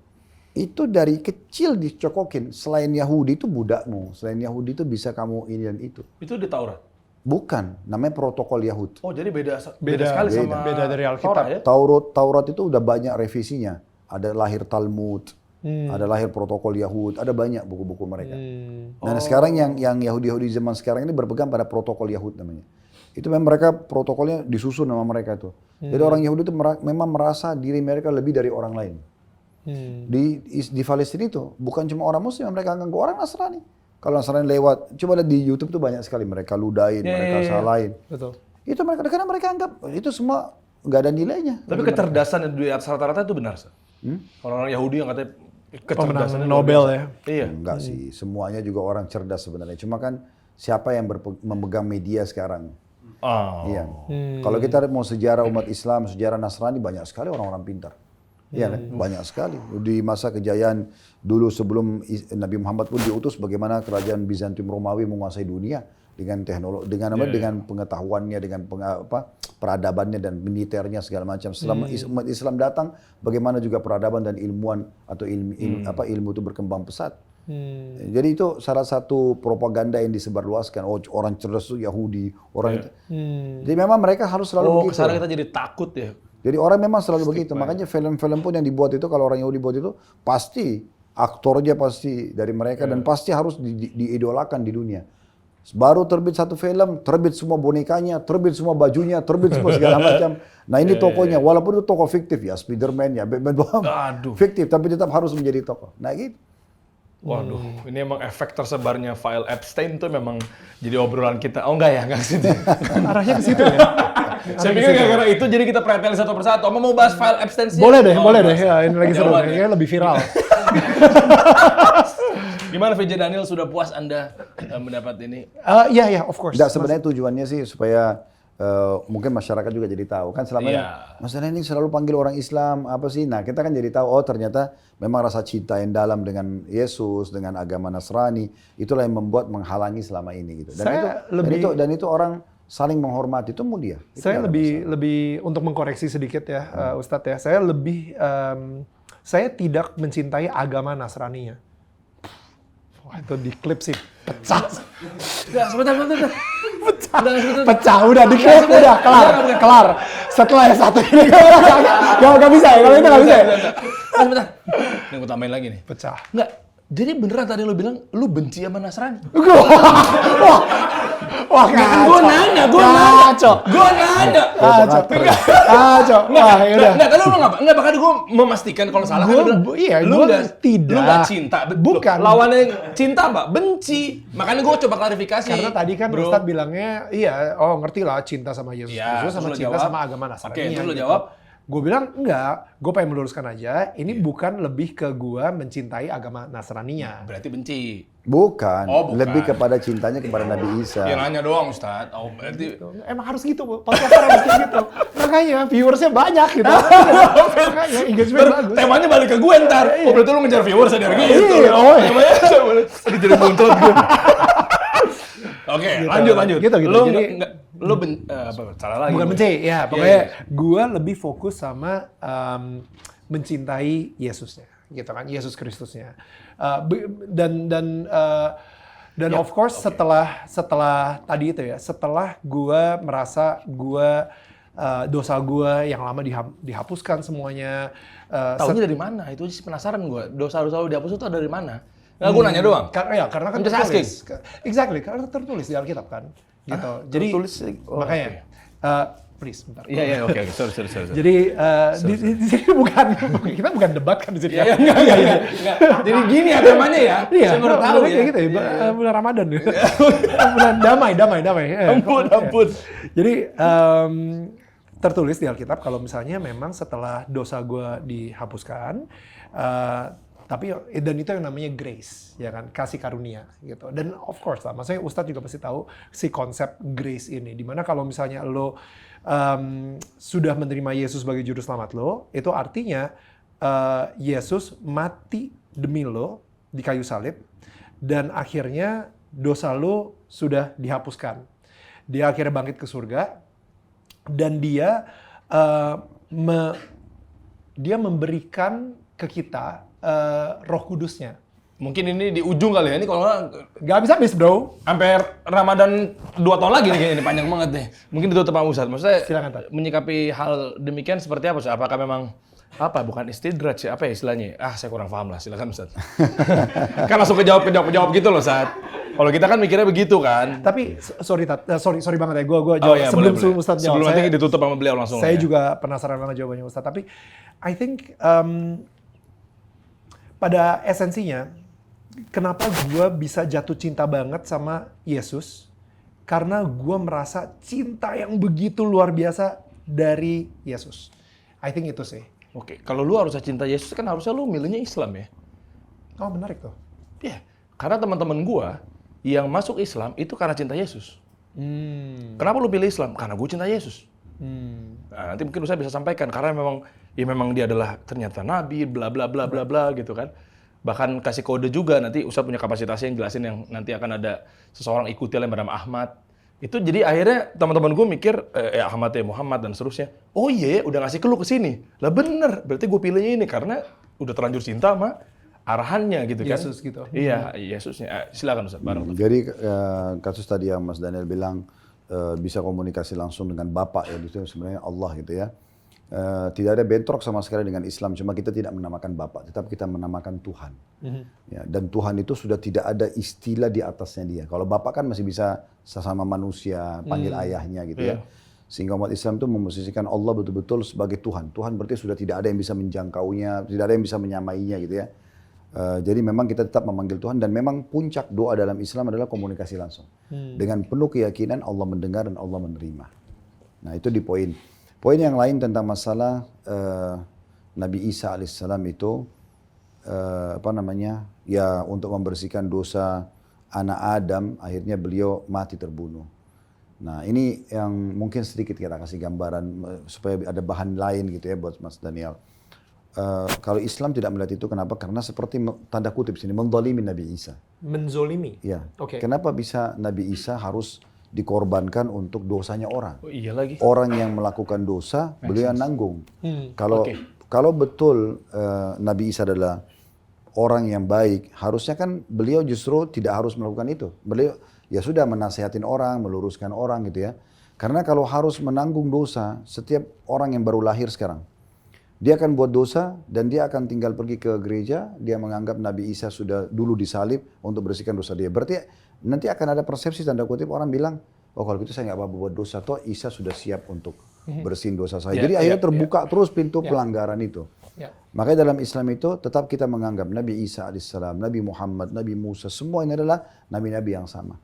Speaker 1: dari kecil dicokokin. Selain Yahudi itu budakmu, selain Yahudi itu bisa kamu ini dan itu.
Speaker 3: Itu di Taurat?
Speaker 1: Bukan, namanya protokol Yahudi.
Speaker 3: Oh jadi beda sekali sama
Speaker 2: beda dari Alkitab.
Speaker 3: Torah ya?
Speaker 1: Taurat itu udah banyak revisinya. Ada lahir Talmud, ada lahir protokol Yahud, ada banyak buku-buku mereka. Nah sekarang yang Yahudi zaman sekarang ini berpegang pada protokol Yahud namanya. Itu memang mereka protokolnya disusun sama mereka itu. Jadi orang Yahudi itu memang merasa diri mereka lebih dari orang lain. Di Palestina itu bukan cuma orang Muslim yang mereka anggap, orang Nasrani. Kalau Nasrani lewat, coba lihat di YouTube tuh banyak sekali mereka ludahin, mereka salahin.
Speaker 2: Betul.
Speaker 1: Itu mereka, karena mereka anggap itu semua nggak ada nilainya.
Speaker 3: Tapi kecerdasan di atas rata-rata itu benar, Sir? Orang-orang Yahudi yang katanya kecerdasan
Speaker 2: Nobel ya.
Speaker 3: Iya.
Speaker 1: Enggak sih, semuanya juga orang cerdas sebenarnya. Cuma kan siapa yang memegang media sekarang?
Speaker 3: Oh.
Speaker 1: Iya. Kalau kita mau sejarah umat Islam, sejarah Nasrani, banyak sekali orang-orang pintar. Iya kan? Banyak sekali. Di masa kejayaan dulu sebelum Nabi Muhammad pun diutus, bagaimana kerajaan Bizantium Romawi menguasai dunia dengan teknologi, dengan pengetahuannya, dengan peradabannya dan militernya segala macam. Setelah umat Islam datang, bagaimana juga peradaban dan ilmuwan atau ilmu itu berkembang pesat. Jadi itu salah satu propaganda yang disebarluaskan. Oh, orang cerdas itu Yahudi, orang itu. Jadi memang mereka harus selalu begitu.
Speaker 3: Sekarang kita jadi takut ya.
Speaker 1: Jadi orang memang selalu begitu. Makanya film-film pun yang dibuat itu, kalau orang Yahudi buat itu, pasti aktornya pasti dari mereka dan pasti harus diidolakan di dunia. Baru terbit satu film, terbit semua bonekanya, terbit semua bajunya, terbit semua segala macam. Nah ini tokonya, walaupun itu tokoh fiktif ya, Spiderman ya, Batman, fiktif, tapi tetap harus menjadi tokoh. Nah gitu.
Speaker 3: Waduh, ini emang efek tersebarnya file Epstein tuh memang jadi obrolan kita. Oh enggak ya, enggak ke situ.
Speaker 2: Arahnya ke situ ya.
Speaker 3: Saya pikir gara-gara itu jadi kita pretel satu persatu. Mau bahas file abstensi?
Speaker 2: Boleh deh. Ya, ini lagi seru. Kayaknya lebih viral.
Speaker 3: Gimana VJ Daniel, sudah puas Anda mendapat ini?
Speaker 2: Iya, of course.
Speaker 1: Enggak, sebenarnya tujuannya sih supaya mungkin masyarakat juga jadi tahu. Kan selama ini, Mas Daniel ini selalu panggil orang Islam, apa sih? Nah, kita kan jadi tahu, oh ternyata memang rasa cinta yang dalam dengan Yesus, dengan agama Nasrani, itulah yang membuat menghalangi selama ini gitu. Dan itu orang saling menghormati, itu mulia.
Speaker 2: Saya lebih untuk mengkoreksi sedikit ya, Ustadz ya. Saya tidak mencintai agama Nasraninya. Wah, itu di klip sih pecah.
Speaker 3: Sebentar.
Speaker 2: Pecah, udah di klip, udah kelar. Setelah yang satu ini nggak bisa ya, kalau itu nggak bisa ya.
Speaker 3: Sebentar. Ini gue tambahin lagi nih.
Speaker 2: Pecah.
Speaker 3: Nggak, jadi beneran tadi lo bilang lu benci sama Nasrani?
Speaker 2: Wah,
Speaker 3: Gue nanya.
Speaker 2: Kacau. Wah, ya udah.
Speaker 3: Nggak, kalau lu ngapa? Nggak, bahkan gue memastikan kalau salah. Lu nggak cinta.
Speaker 2: Bukan.
Speaker 3: Lawannya cinta apa? Benci. Makanya gue coba klarifikasi.
Speaker 2: Karena tadi kan Ustadz bilangnya, ngerti lah cinta sama Yesus
Speaker 3: Ya,
Speaker 2: sama cinta
Speaker 3: jawab,
Speaker 2: sama agama Nasrani.
Speaker 3: Oke, itu lo jawab.
Speaker 2: Gue bilang enggak, gue pengen meluruskan aja, ini bukan lebih ke gue mencintai agama Nasraninya.
Speaker 3: Berarti benci.
Speaker 1: Bukan,
Speaker 3: Oh, bukan.
Speaker 1: lebih kepada cintanya kepada Nabi Isa.
Speaker 3: Ya nanya doang Ustadz. Oh, berarti...
Speaker 2: Emang harus gitu, podcast harus gitu. Makanya viewersnya banyak gitu. Makanya engagement bagus.
Speaker 3: Temanya balik ke gue ntar. Oh, berarti lu ngejar viewers dari gitu.
Speaker 2: Iya,
Speaker 3: Temanya jadi muncul gitu. Oke, lanjut.
Speaker 2: Gitu.
Speaker 3: Jadi salah lagi.
Speaker 2: Bukan benci, ya pokoknya gue lebih fokus sama mencintai Yesusnya, gitu kan, Yesus Kristusnya. Dan of course setelah tadi itu ya, setelah gue merasa dosa gue yang lama dihapuskan semuanya.
Speaker 3: Taunya dari mana? Itu sih penasaran gue. Dosa-dosa lu dihapus itu dari mana? Nggak, gue nanya doang.
Speaker 2: Karena kan
Speaker 3: I'm just
Speaker 2: tertulis. Exactly, karena tertulis di Alkitab kan. Gitu. Jadi makanya please bentar.
Speaker 3: Iya, oke. Sorry.
Speaker 2: Jadi di sini kita bukan debat kan di sini.
Speaker 3: Iya. Jadi gini ya temanya ya.
Speaker 2: Iya,
Speaker 3: saya baru tahu ya.
Speaker 2: Kayak gitu ya. Bulan Ramadan ya. Bulan damai.
Speaker 3: Ampun.
Speaker 2: Jadi tertulis di Alkitab kalau misalnya memang setelah dosa gue dihapuskan, dan itu yang namanya grace, ya kan, kasih karunia gitu. Dan of course lah, maksudnya Ustadz juga pasti tahu si konsep grace ini, dimana kalau misalnya lo sudah menerima Yesus sebagai juru selamat lo, itu artinya Yesus mati demi lo di kayu salib, dan akhirnya dosa lo sudah dihapuskan. Dia akhirnya bangkit ke surga, dan dia memberikan ke kita Roh Kudusnya.
Speaker 3: Mungkin ini di ujung kali ya, ini kalau
Speaker 2: nggak bisa habis bro.
Speaker 3: Sampai Ramadan 2 tahun lagi nih kayaknya, ini panjang banget deh. Mungkin ditutup sama Ustadz. Maksudnya
Speaker 2: Silakan, Tad.
Speaker 3: menyikapi hal demikian seperti apa Ustadz? Apakah memang bukan istidraj ya, apa ya istilahnya? Saya kurang paham lah, silakan Ustadz. Kan langsung kejawab gitu loh Ustadz. Kalau kita kan mikirnya begitu kan.
Speaker 2: Tapi sorry banget ya, gue jawab sebelum Ustadz jawab.
Speaker 3: Sebelum nanti ditutup sama beliau langsung.
Speaker 2: Saya juga penasaran banget jawabannya Ustadz. Tapi I think pada esensinya, kenapa gue bisa jatuh cinta banget sama Yesus? Karena gue merasa cinta yang begitu luar biasa dari Yesus. I think itu sih.
Speaker 3: Oke, kalau lu harusnya cinta Yesus kan harusnya lu milihnya Islam ya.
Speaker 2: Oh menarik tuh.
Speaker 3: Iya, karena teman-teman gua yang masuk Islam itu karena cinta Yesus. Kenapa lu pilih Islam? Karena gue cinta Yesus. Nah, nanti mungkin saya bisa sampaikan karena memang dia adalah ternyata nabi, bla bla bla bla bla gitu kan. Bahkan kasih kode juga, nanti Ustadz punya kapasitasnya yang jelasin yang nanti akan ada seseorang ikuti yang bernama Ahmad. Itu jadi akhirnya teman-teman gue mikir, Ahmad ya Muhammad dan seterusnya. Oh iya, udah ngasih clue ke sini. Lah bener, berarti gue pilihnya ini karena udah terlanjur cinta sama arahannya gitu kan.
Speaker 2: Yesus gitu.
Speaker 3: Iya, Yesusnya. Silakan Ustadz, bareng.
Speaker 1: Jadi kasus tadi yang Mas Daniel bilang bisa komunikasi langsung dengan Bapak ya, itu sebenarnya Allah gitu ya. Tidak ada bentrok sama sekali dengan Islam, cuma kita tidak menamakan Bapak, tetapi kita menamakan Tuhan. Ya, dan Tuhan itu sudah tidak ada istilah di atasnya dia. Kalau Bapak kan masih bisa sesama manusia, panggil ayahnya gitu ya. Sehingga umat Islam itu memposisikan Allah betul-betul sebagai Tuhan. Tuhan berarti sudah tidak ada yang bisa menjangkaunya, tidak ada yang bisa menyamainya gitu ya. Jadi memang kita tetap memanggil Tuhan, dan memang puncak doa dalam Islam adalah komunikasi langsung. Dengan penuh keyakinan Allah mendengar dan Allah menerima. Nah itu di poin. Poin yang lain tentang masalah Nabi Isa alaihissalam itu ya untuk membersihkan dosa anak Adam, akhirnya beliau mati terbunuh. Nah ini yang mungkin sedikit kita kasih gambaran supaya ada bahan lain gitu ya buat Mas Daniel. Kalau Islam tidak melihat itu, kenapa? Karena seperti tanda kutip sini, menzalimi Nabi Isa.
Speaker 2: Menzolimi?
Speaker 1: Ya.
Speaker 2: Oke.
Speaker 1: Kenapa bisa Nabi Isa harus dikorbankan untuk dosanya orang?
Speaker 3: Oh iya lagi.
Speaker 1: Orang yang melakukan dosa, beliau yang nanggung. Kalau
Speaker 3: Oke.
Speaker 1: kalau betul Nabi Isa adalah orang yang baik, harusnya kan beliau justru tidak harus melakukan itu. Beliau ya sudah menasehatin orang, meluruskan orang gitu ya. Karena kalau harus menanggung dosa, setiap orang yang baru lahir sekarang, dia akan buat dosa dan dia akan tinggal pergi ke gereja, dia menganggap Nabi Isa sudah dulu disalib untuk bersihkan dosa dia. Berarti nanti akan ada persepsi tanda kutip orang bilang, oh kalau gitu saya nggak apa-apa buat dosa, toh Isa sudah siap untuk bersihin dosa saya. Jadi akhirnya terbuka terus pintu pelanggaran itu.
Speaker 2: Ya.
Speaker 1: Makanya dalam Islam itu tetap kita menganggap Nabi Isa alaihissalam, Nabi Muhammad, Nabi Musa, semua ini adalah nabi-nabi yang sama.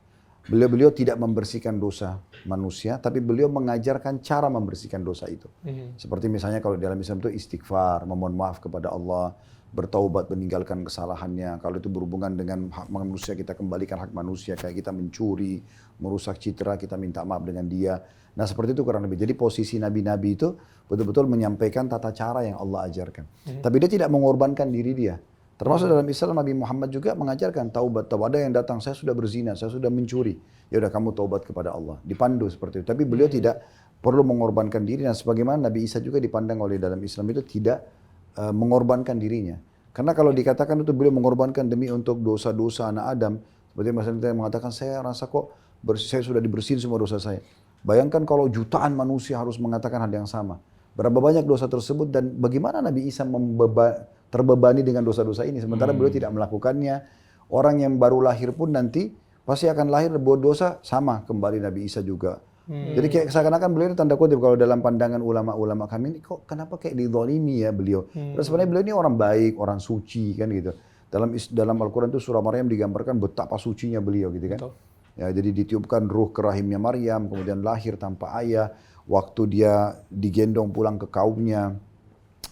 Speaker 1: Beliau tidak membersihkan dosa manusia, tapi beliau mengajarkan cara membersihkan dosa itu. Seperti misalnya kalau dalam Islam itu istighfar, memohon maaf kepada Allah, bertaubat, meninggalkan kesalahannya. Kalau itu berhubungan dengan hak manusia, kita kembalikan hak manusia. Kayak kita mencuri, merusak citra, kita minta maaf dengan dia. Nah seperti itu kurang lebih. Jadi posisi nabi-nabi itu betul-betul menyampaikan tata cara yang Allah ajarkan. Tapi dia tidak mengorbankan diri dia. Termasuk dalam Islam Nabi Muhammad juga mengajarkan taubat. Ada yang datang, saya sudah berzina, saya sudah mencuri. Ya udah kamu taubat kepada Allah. Dipandu seperti itu. Tapi beliau tidak perlu mengorbankan diri. Dan sebagaimana Nabi Isa juga dipandang oleh dalam Islam itu tidak mengorbankan dirinya. Karena kalau dikatakan itu beliau mengorbankan demi untuk dosa-dosa anak Adam. Seperti Mas Daniel mengatakan, saya rasa kok saya sudah dibersihin semua dosa saya. Bayangkan kalau jutaan manusia harus mengatakan hal yang sama. Berapa banyak dosa tersebut dan bagaimana Nabi Isa terbebani dengan dosa-dosa ini. Sementara beliau tidak melakukannya. Orang yang baru lahir pun nanti pasti akan lahir buat dosa, sama kembali Nabi Isa juga. Jadi kayak seakan-akan beliau ini tanda kutip kalau dalam pandangan ulama-ulama kami ini kok kenapa kayak dizalimi ya beliau. Terus sebenarnya beliau ini orang baik, orang suci kan gitu. Dalam Al-Quran itu surah Maryam digambarkan betapa sucinya beliau gitu kan. Ya, jadi ditiupkan ruh ke rahimnya Maryam, kemudian lahir tanpa ayah. Waktu dia digendong pulang ke kaumnya,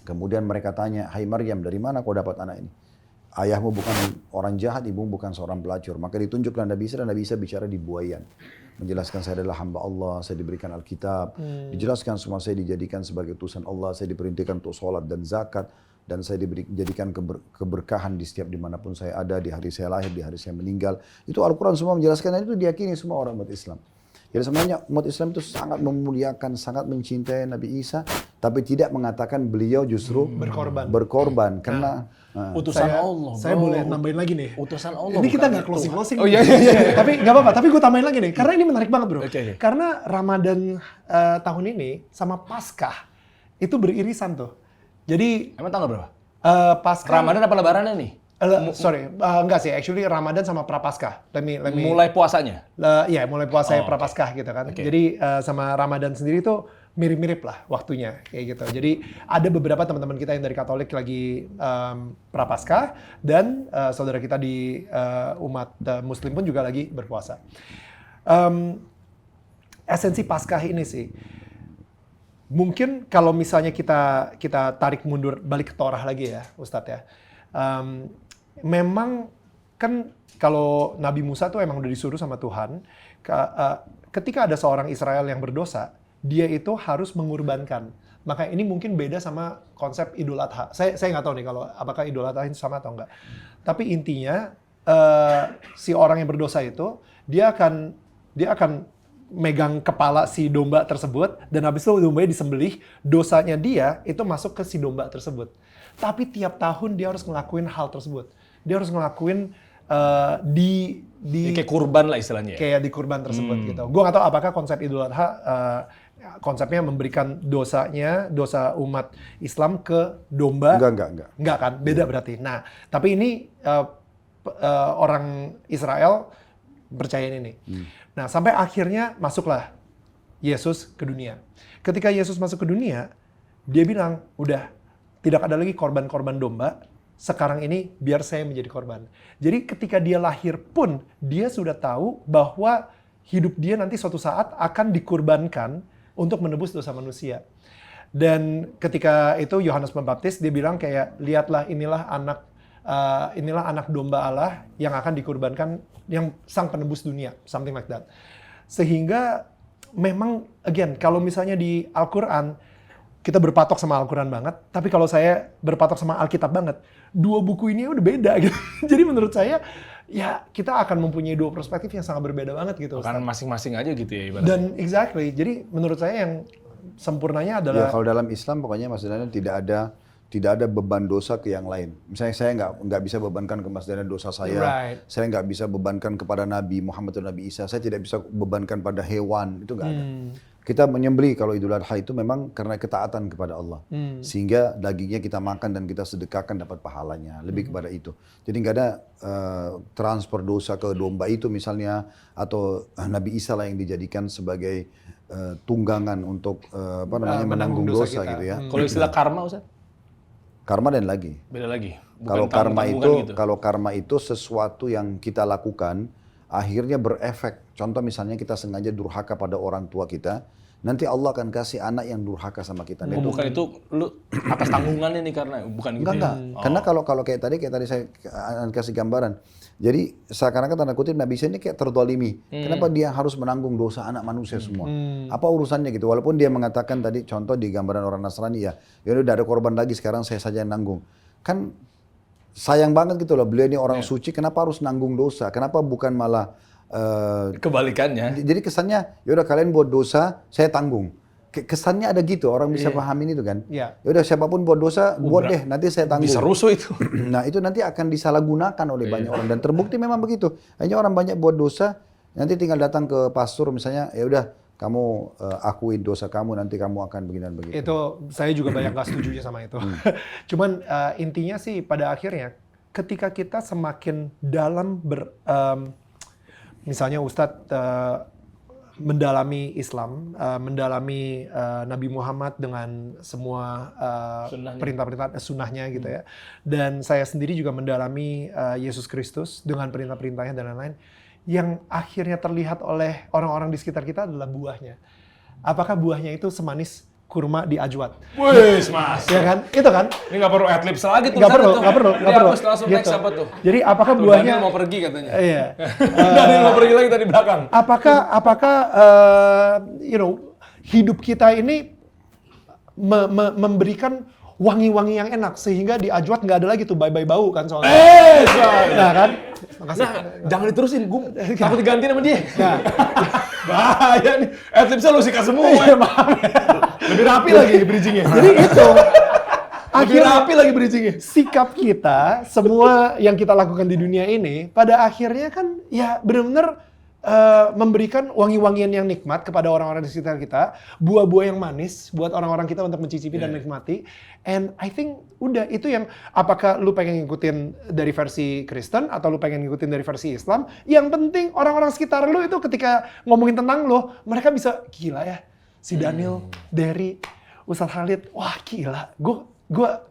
Speaker 1: kemudian mereka tanya, hai Maryam, dari mana kau dapat anak ini? Ayahmu bukan orang jahat, ibumu bukan seorang pelacur. Maka ditunjuklah Nabi Isa dan Nabi Isa bicara di buayan. Menjelaskan saya adalah hamba Allah, saya diberikan Alkitab. Dijelaskan semua saya dijadikan sebagai utusan Allah, saya diperintahkan untuk sholat dan zakat. Dan saya dijadikan keberkahan di setiap dimanapun saya ada, di hari saya lahir, di hari saya meninggal. Itu Al-Quran semua menjelaskan dan itu diyakini semua orang umat Islam. Jadi sebenarnya umat Islam itu sangat memuliakan, sangat mencintai Nabi Isa, tapi tidak mengatakan beliau justru berkorban karena
Speaker 3: Utusan Allah.
Speaker 2: Saya boleh nambahin lagi nih.
Speaker 3: Utusan Allah.
Speaker 2: Ini kita nggak closing.
Speaker 3: Oh iya.
Speaker 2: Tapi nggak apa-apa. Tapi gue tambahin lagi nih, karena ini menarik banget bro.
Speaker 3: Oke.
Speaker 2: Karena Ramadan tahun ini sama Paskah itu beririsan tuh. Jadi
Speaker 3: Emang tanggal berapa?
Speaker 2: Paskah.
Speaker 3: Ramadan apa lebarannya nih?
Speaker 2: Enggak sih. Actually Ramadan sama Prapaskah. Let me.
Speaker 3: Mulai puasanya?
Speaker 2: Iya, mulai puasa Prapaskah gitu kan.
Speaker 3: Okay.
Speaker 2: Jadi sama Ramadan sendiri tuh mirip-mirip lah waktunya kayak gitu. Jadi ada beberapa teman-teman kita yang dari Katolik lagi Prapaskah dan saudara kita di umat Muslim pun juga lagi berpuasa. Esensi Paskah ini sih, mungkin kalau misalnya kita tarik mundur balik ke Torah lagi ya, Ustadz ya. Memang kan kalau Nabi Musa tuh emang udah disuruh sama Tuhan, ketika ada seorang Israel yang berdosa, dia itu harus mengorbankan. Maka ini mungkin beda sama konsep Idul Adha. Saya nggak tahu nih kalau apakah Idul Adha ini sama atau enggak. Tapi intinya si orang yang berdosa itu dia akan megang kepala si domba tersebut dan habis itu dombanya disembelih, dosanya dia itu masuk ke si domba tersebut. Tapi tiap tahun dia harus ngelakuin hal tersebut. Dia harus ngelakuin di
Speaker 3: kayak kurban lah istilahnya.
Speaker 2: Kayak di kurban tersebut gitu. Gue nggak tahu apakah konsep Idul Adha konsepnya memberikan dosa umat Islam ke domba.
Speaker 1: Enggak.
Speaker 2: Enggak kan? Beda berarti. Nah, tapi ini orang Israel percayain ini. Nah, sampai akhirnya masuklah Yesus ke dunia. Ketika Yesus masuk ke dunia, dia bilang, udah tidak ada lagi korban-korban domba. Sekarang ini biar saya menjadi korban. Jadi ketika dia lahir pun, dia sudah tahu bahwa hidup dia nanti suatu saat akan dikurbankan untuk menebus dosa manusia. Dan ketika itu Yohanes Pembaptis dia bilang kayak, lihatlah inilah anak domba Allah yang akan dikorbankan, yang sang penebus dunia, something like that. Sehingga memang again kalau misalnya di Al-Quran kita berpatok sama Al-Quran banget, tapi kalau saya berpatok sama Alkitab banget, dua buku ini udah beda gitu. Jadi menurut saya ya kita akan mempunyai dua perspektif yang sangat berbeda banget gitu.
Speaker 3: Kan masing-masing aja gitu ya ibaratnya.
Speaker 2: Dan exactly, jadi menurut saya yang sempurnanya
Speaker 1: Ya,
Speaker 2: adalah
Speaker 1: kalau dalam Islam pokoknya Mas Daniel tidak ada beban dosa ke yang lain. Misalnya saya nggak bisa bebankan ke Mas Daniel dosa saya.
Speaker 2: Right.
Speaker 1: Saya nggak bisa bebankan kepada Nabi Muhammad atau Nabi Isa. Saya tidak bisa bebankan pada hewan. Itu nggak ada. Kita menyembelih kalau Idul Adha itu memang karena ketaatan kepada Allah. Sehingga dagingnya kita makan dan kita sedekahkan dapat pahalanya. Lebih kepada itu. Jadi nggak ada transfer dosa ke domba itu misalnya. Atau Nabi Isa lah yang dijadikan sebagai tunggangan untuk menanggung dosa gitu ya.
Speaker 3: Kalau istilah karma Ustaz?
Speaker 1: Karma dan lagi.
Speaker 3: Beda lagi.
Speaker 1: Kalau
Speaker 3: Bukan
Speaker 1: karma itu sesuatu yang kita lakukan akhirnya berefek. Contoh misalnya kita sengaja durhaka pada orang tua kita, nanti Allah akan kasih anak yang durhaka sama kita.
Speaker 3: Oh, bukan itu lu atas tanggungannya nih karena bukan gitu.
Speaker 1: Enggak. Karena kalau kayak tadi saya kasih gambaran. Jadi seakan-akan tanda kutip Nabi Isa ini kayak terdolimi. Kenapa dia harus menanggung dosa anak manusia semua? Apa urusannya gitu? Walaupun dia mengatakan tadi contoh di gambaran orang Nasrani ya udah ada korban lagi sekarang saya saja yang nanggung. Kan sayang banget gitu loh, beliau ini orang suci, kenapa harus nanggung dosa? Kenapa bukan malah
Speaker 3: kebalikannya?
Speaker 1: jadi kesannya, yaudah kalian buat dosa, saya tanggung. Kesannya ada gitu, orang bisa pahamin itu kan.
Speaker 2: Iya.
Speaker 1: Yaudah siapapun buat dosa, buat deh, nanti saya tanggung.
Speaker 3: Bisa rusuh itu.
Speaker 1: Nah itu nanti akan disalahgunakan oleh banyak orang dan terbukti memang begitu. Hanya orang banyak buat dosa, nanti tinggal datang ke pastor misalnya, ya udah kamu akuin dosa kamu, nanti kamu akan begini dan begitu.
Speaker 2: itu saya juga banyak gak setuju sama itu. Cuman intinya sih pada akhirnya ketika kita semakin dalam misalnya Ustadz mendalami Islam, mendalami Nabi Muhammad dengan semua perintah-perintah sunnahnya gitu ya. Dan saya sendiri juga mendalami Yesus Kristus dengan perintah-perintahnya dan lain-lain. Yang akhirnya terlihat oleh orang-orang di sekitar kita adalah buahnya. Apakah buahnya itu semanis kurma di Ajwat?
Speaker 3: Wih, Mas.
Speaker 2: Ya kan? Itu kan?
Speaker 3: Ini nggak perlu adlibs lagi tuh.
Speaker 2: Nggak perlu.
Speaker 3: Langsung next apa tuh?
Speaker 2: Jadi apakah
Speaker 3: Tuh,
Speaker 2: buahnya
Speaker 3: Daniel mau pergi katanya.
Speaker 2: Iya.
Speaker 3: Daniel mau pergi lagi tadi belakang.
Speaker 2: Apakah hidup kita ini memberikan wangi-wangi yang enak sehingga di Ajwat nggak ada lagi tuh bye-bye bau kan soalnya. Nah kan? Makasih.
Speaker 3: Nah, jangan diterusin, gue takut digantiin sama dia.
Speaker 2: Nah.
Speaker 3: Bahaya nih, adlibsnya lu sikat semua. Lebih rapi lagi bridgingnya.
Speaker 2: Jadi itu.
Speaker 3: Lebih rapi lagi bridgingnya.
Speaker 2: Sikap kita, semua yang kita lakukan di dunia ini, pada akhirnya kan ya benar-benar memberikan wangi-wangian yang nikmat kepada orang-orang di sekitar kita, buah-buah yang manis buat orang-orang kita untuk mencicipi dan menikmati. And I think udah itu yang apakah lu pengen ngikutin dari versi Kristen atau lu pengen ngikutin dari versi Islam, yang penting orang-orang sekitar lu itu ketika ngomongin tentang lu, mereka bisa gila ya si Daniel, Derry, Ustadz Khalid, wah gila, gue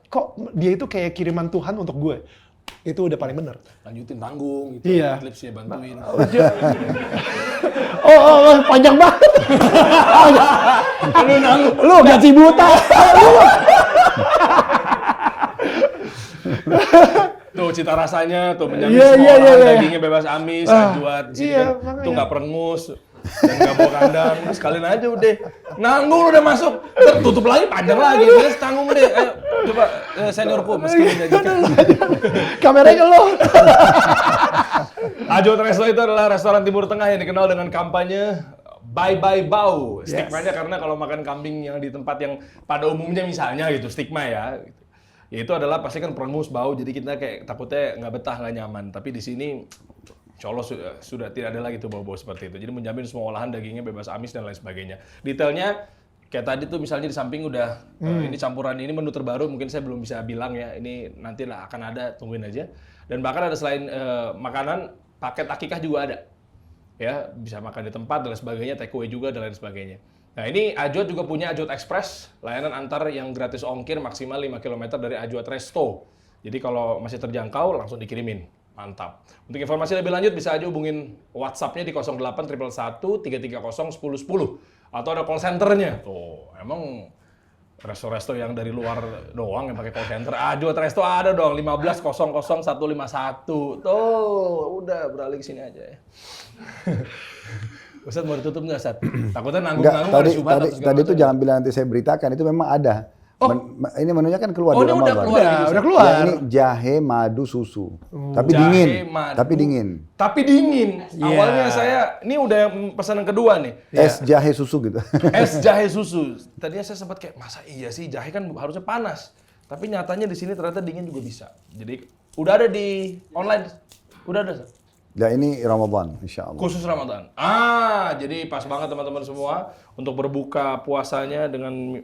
Speaker 2: kok dia itu kayak kiriman Tuhan untuk gue. Itu udah paling bener.
Speaker 3: Lanjutin tanggung gitu.
Speaker 2: Iya.
Speaker 3: Adlibsnya bantuin.
Speaker 2: Panjang banget.
Speaker 3: Aduh, nanggung.
Speaker 2: Lu gaji buta.
Speaker 3: Tuh cita rasanya tuh menjamin
Speaker 2: Iya,
Speaker 3: semua
Speaker 2: iya,
Speaker 3: orang
Speaker 2: iya.
Speaker 3: dagingnya bebas amis, Ajwat, sini
Speaker 2: iya,
Speaker 3: kan
Speaker 2: makanya.
Speaker 3: tuh nggak perengus dan nggak bawa kandang, sekalian aja udah nanggung udah masuk, tutup lagi panjang lagi, terus tanggung deh, ayo coba seniorku meskipun aja.
Speaker 2: Kameranya lo.
Speaker 3: Ajwat Resto itu adalah restoran Timur Tengah yang dikenal dengan kampanye Bye Bye Bau. Stigmanya karena kalau makan kambing yang di tempat yang pada umumnya misalnya gitu, stigma ya. Ya itu adalah pasti kan perengus bau, jadi kita kayak takutnya nggak betah, nggak nyaman. Tapi di sini, insya Allah sudah tidak ada lagi tuh bau-bau seperti itu. Jadi menjamin semua olahan dagingnya bebas amis dan lain sebagainya. Detailnya kayak tadi tuh misalnya di samping udah ini campuran ini menu terbaru, mungkin saya belum bisa bilang ya. Ini nanti lah akan ada, tungguin aja. Dan bahkan ada selain makanan, paket akikah juga ada. Ya bisa makan di tempat dan lain sebagainya, take away juga dan lain sebagainya. Nah ini Ajwat juga punya Ajwat Express, layanan antar yang gratis ongkir maksimal 5 km dari Ajwat Resto. Jadi kalau masih terjangkau langsung dikirimin. Mantap. Untuk informasi lebih lanjut bisa aja hubungin WhatsApp-nya di 08 111 330 1010 atau ada call center-nya. Tuh, emang resto-resto yang dari luar doang yang pakai call center. Ajo Resto ada dong 15 00 151. Tuh, udah beralih ke sini aja ya. Ustadz mau ditutup nggak, Ustadz? Takutnya nanggung-nanggung
Speaker 1: Enggak,
Speaker 3: ada syubhat atau segala
Speaker 1: tadi itu
Speaker 3: macam.
Speaker 1: jangan bilang nanti saya beritakan, itu memang ada. Ini menunya kan keluar
Speaker 3: Oh,
Speaker 1: di
Speaker 3: ini udah
Speaker 1: Ramadan.
Speaker 3: keluar.
Speaker 2: Udah keluar.
Speaker 1: Ya, ini jahe madu susu. Tapi
Speaker 3: Jahe,
Speaker 1: dingin.
Speaker 3: madu.
Speaker 1: Tapi dingin.
Speaker 3: Tapi dingin.
Speaker 2: Iya.
Speaker 3: Awalnya saya, ini udah yang pesanan kedua nih.
Speaker 1: Es jahe susu gitu.
Speaker 3: Es jahe susu. Tadinya saya sempat kayak, masa iya sih jahe kan harusnya panas. Tapi nyatanya di sini ternyata dingin juga bisa. Jadi udah ada di online. Udah ada. Sir.
Speaker 1: Ya ini Ramadan, insya Allah.
Speaker 3: Khusus Ramadan. Jadi pas banget teman-teman semua untuk berbuka puasanya dengan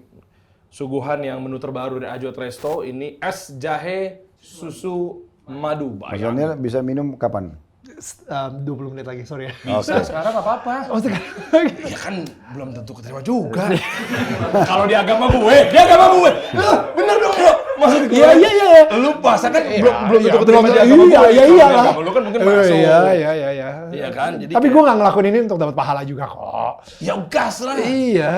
Speaker 3: suguhan yang menu terbaru dari Ajo Resto. Ini es jahe susu madu.
Speaker 1: Maksudnya bisa minum kapan?
Speaker 2: 20 menit lagi, sorry ya.
Speaker 3: Bisa, sekarang nggak apa-apa.
Speaker 2: Oh, sekarang.
Speaker 3: Ya kan belum tentu keterima juga. Kalau di agama gue, bener dong bro. Maksud gue,
Speaker 2: Iya.
Speaker 3: lu puasa kan
Speaker 2: Iya,
Speaker 3: belum tentu keterima di
Speaker 2: iya,
Speaker 3: agama gue.
Speaker 2: iya,
Speaker 3: Kalau di
Speaker 2: iyalah.
Speaker 3: agama lu kan mungkin masuk.
Speaker 2: Iya.
Speaker 3: Iya kan, jadi
Speaker 2: Tapi
Speaker 3: kayak,
Speaker 2: gue nggak ngelakuin ini untuk dapat pahala juga kok.
Speaker 3: ya gas lah.
Speaker 2: Iya.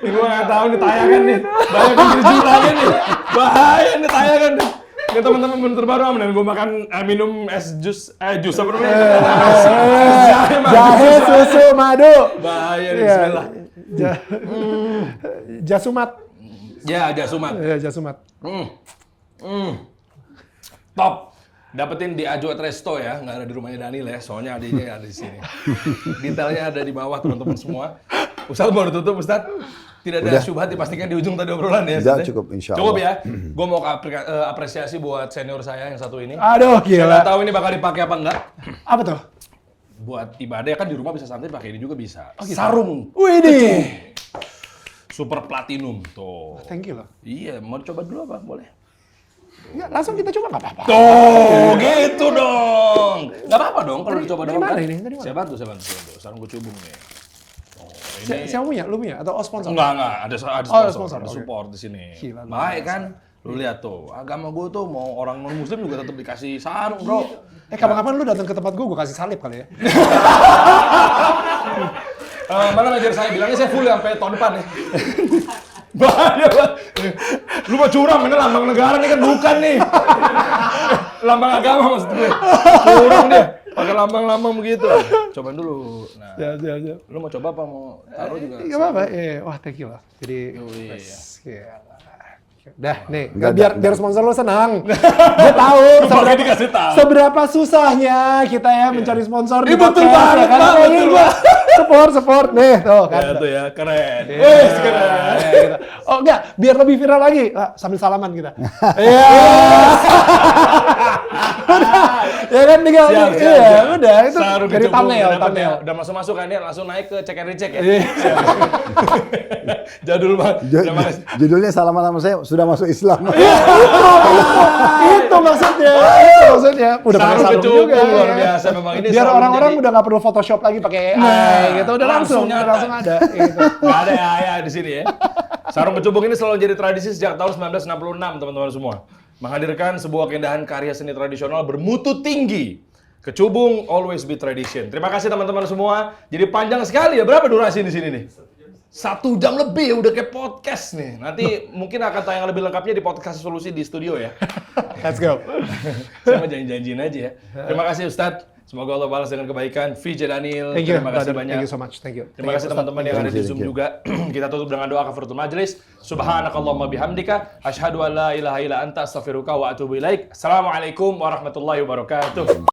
Speaker 3: Gue nggak tahu nih tayangan nih, banyak yang jadi jurangnya nih, bahaya nih tayangan nih. Ini teman-teman menu terbaru aman, gue makan minum es jus apa namanya?
Speaker 2: Jahe susu madu.
Speaker 3: Bahaya nih,
Speaker 2: Iya.
Speaker 3: bismillah.
Speaker 2: Jasumat.
Speaker 3: Ya, jasumat.
Speaker 2: Iya, jasumat.
Speaker 3: Top. Dapetin di Ajo Resto ya, nggak ada di rumahnya Daniel ya, soalnya adanya ada di sini. Detailnya ada di bawah teman-teman semua. Ustadz mau tutup, Ustadz. Tidak ada syubhat dipastikan di ujung tadi obrolan ya.
Speaker 1: Tidak,
Speaker 3: Ustadz, ya?
Speaker 1: cukup, insya Allah.
Speaker 3: Cukup ya. Gue mau apresiasi buat senior saya yang satu ini.
Speaker 2: Aduh,
Speaker 3: Saya
Speaker 2: gila.
Speaker 3: nggak tahu ini bakal dipakai apa enggak.
Speaker 2: Apa tuh?
Speaker 3: Buat ibadah kan di rumah bisa santai, pakai ini juga bisa. Sarung.
Speaker 2: Widih.
Speaker 3: Super platinum tuh.
Speaker 2: Thank you loh.
Speaker 3: Iya, mau coba dulu apa? Boleh.
Speaker 2: Ya, langsung kita coba nggak apa-apa.
Speaker 3: Tuh, gitu dong. Nggak apa-apa dong kalau dicoba
Speaker 2: Dari
Speaker 3: doang
Speaker 2: mana
Speaker 3: kan.
Speaker 2: ini? Dari mana?
Speaker 3: Saya bantu. Sarung kucubung nih. Oh, ini.
Speaker 2: Siapa punya? Lu punya? Atau sponsor?
Speaker 3: Enggak. Ada
Speaker 2: Oh,
Speaker 3: sponsor, ada
Speaker 2: oke.
Speaker 3: support di sini.
Speaker 2: Gila, luar
Speaker 3: Baik kan? Lu lihat tuh, agama gue tuh mau orang non-muslim juga tetap dikasih sarung, bro.
Speaker 2: Kapan-kapan lu datang ke tempat gue kasih salib kali ya.
Speaker 3: Mana ngajar saya? Bilangnya saya full sampai tahun depan ya. Bahaya banget. Lu mau curang, ini lambang negara nih kan bukan nih. Lambang agama maksud gue. Curang dia. Pakai lambang-lambang begitu. Cobain dulu. Nah,
Speaker 2: Ya.
Speaker 3: lu mau coba apa mau taruh juga?
Speaker 2: Gak apa-apa. Wah, thank you lah. Jadi,
Speaker 3: iya.
Speaker 2: gila. Dah, nih,
Speaker 1: Enggak,
Speaker 2: biar sponsor lo senang. Gue tahu
Speaker 3: Makanya dikasih tahu.
Speaker 2: seberapa susahnya kita ya mencari sponsor di
Speaker 3: Betul
Speaker 2: podcast,
Speaker 3: banget,
Speaker 2: ya kan?
Speaker 3: Bang,
Speaker 2: Ini
Speaker 3: betul,
Speaker 2: gua support nih, tuh kan.
Speaker 3: Ya tuh ya, keren.
Speaker 2: Iya,
Speaker 3: Keren.
Speaker 2: gitu. Oh enggak, biar lebih viral lagi, sambil salaman kita. Iya. Ya kan tinggal, iya, udah itu
Speaker 3: Sarung
Speaker 2: dari
Speaker 3: kecubung,
Speaker 2: thumbnail,
Speaker 3: udah dapet
Speaker 2: thumbnail.
Speaker 3: ya. Udah masuk-masuk kan ya, langsung naik ke check and recheck ya.
Speaker 2: Iya.
Speaker 3: Jadul banget. Terima kasih.
Speaker 1: Judulnya salaman sama saya sudah masuk Islam.
Speaker 2: Itu maksudnya. Udah pakai
Speaker 3: Sarung
Speaker 2: sarung
Speaker 3: kecubung,
Speaker 2: juga.
Speaker 3: luar
Speaker 2: ya.
Speaker 3: biasa memang ini.
Speaker 2: Biar
Speaker 3: selalu
Speaker 2: orang-orang
Speaker 3: menjadi-
Speaker 2: udah nggak perlu Photoshop lagi pakai AI gitu, udah langsung
Speaker 3: nyata.
Speaker 2: ada. Gitu.
Speaker 3: Nggak ada ya di sini ya. Sarung kecubung ini selalu jadi tradisi sejak tahun 1966, teman-teman semua. Menghadirkan sebuah keindahan karya seni tradisional bermutu tinggi. Kecubung always be tradition. Terima kasih teman-teman semua. Jadi panjang sekali ya. Berapa durasi di sini nih? 1 jam lebih, udah kayak podcast nih. Nanti mungkin akan tayang lebih lengkapnya di podcast Solusi di studio ya.
Speaker 2: Let's go.
Speaker 3: Saya mau janji-janjiin aja ya. Terima kasih Ustadz. Semoga Allah balas dengan kebaikan. VJ Daniel,
Speaker 2: Thank you,
Speaker 3: terima kasih
Speaker 2: brother.
Speaker 3: banyak.
Speaker 2: Thank you so much. Thank you.
Speaker 3: Terima kasih teman-teman yang ada di Zoom juga. Kita tutup dengan doa kafaratul majlis. Subhanakallahumma bihamdika asyhadu an la ilaha illa anta astaghfiruka wa atubu ilaik. Assalamualaikum warahmatullahi wabarakatuh.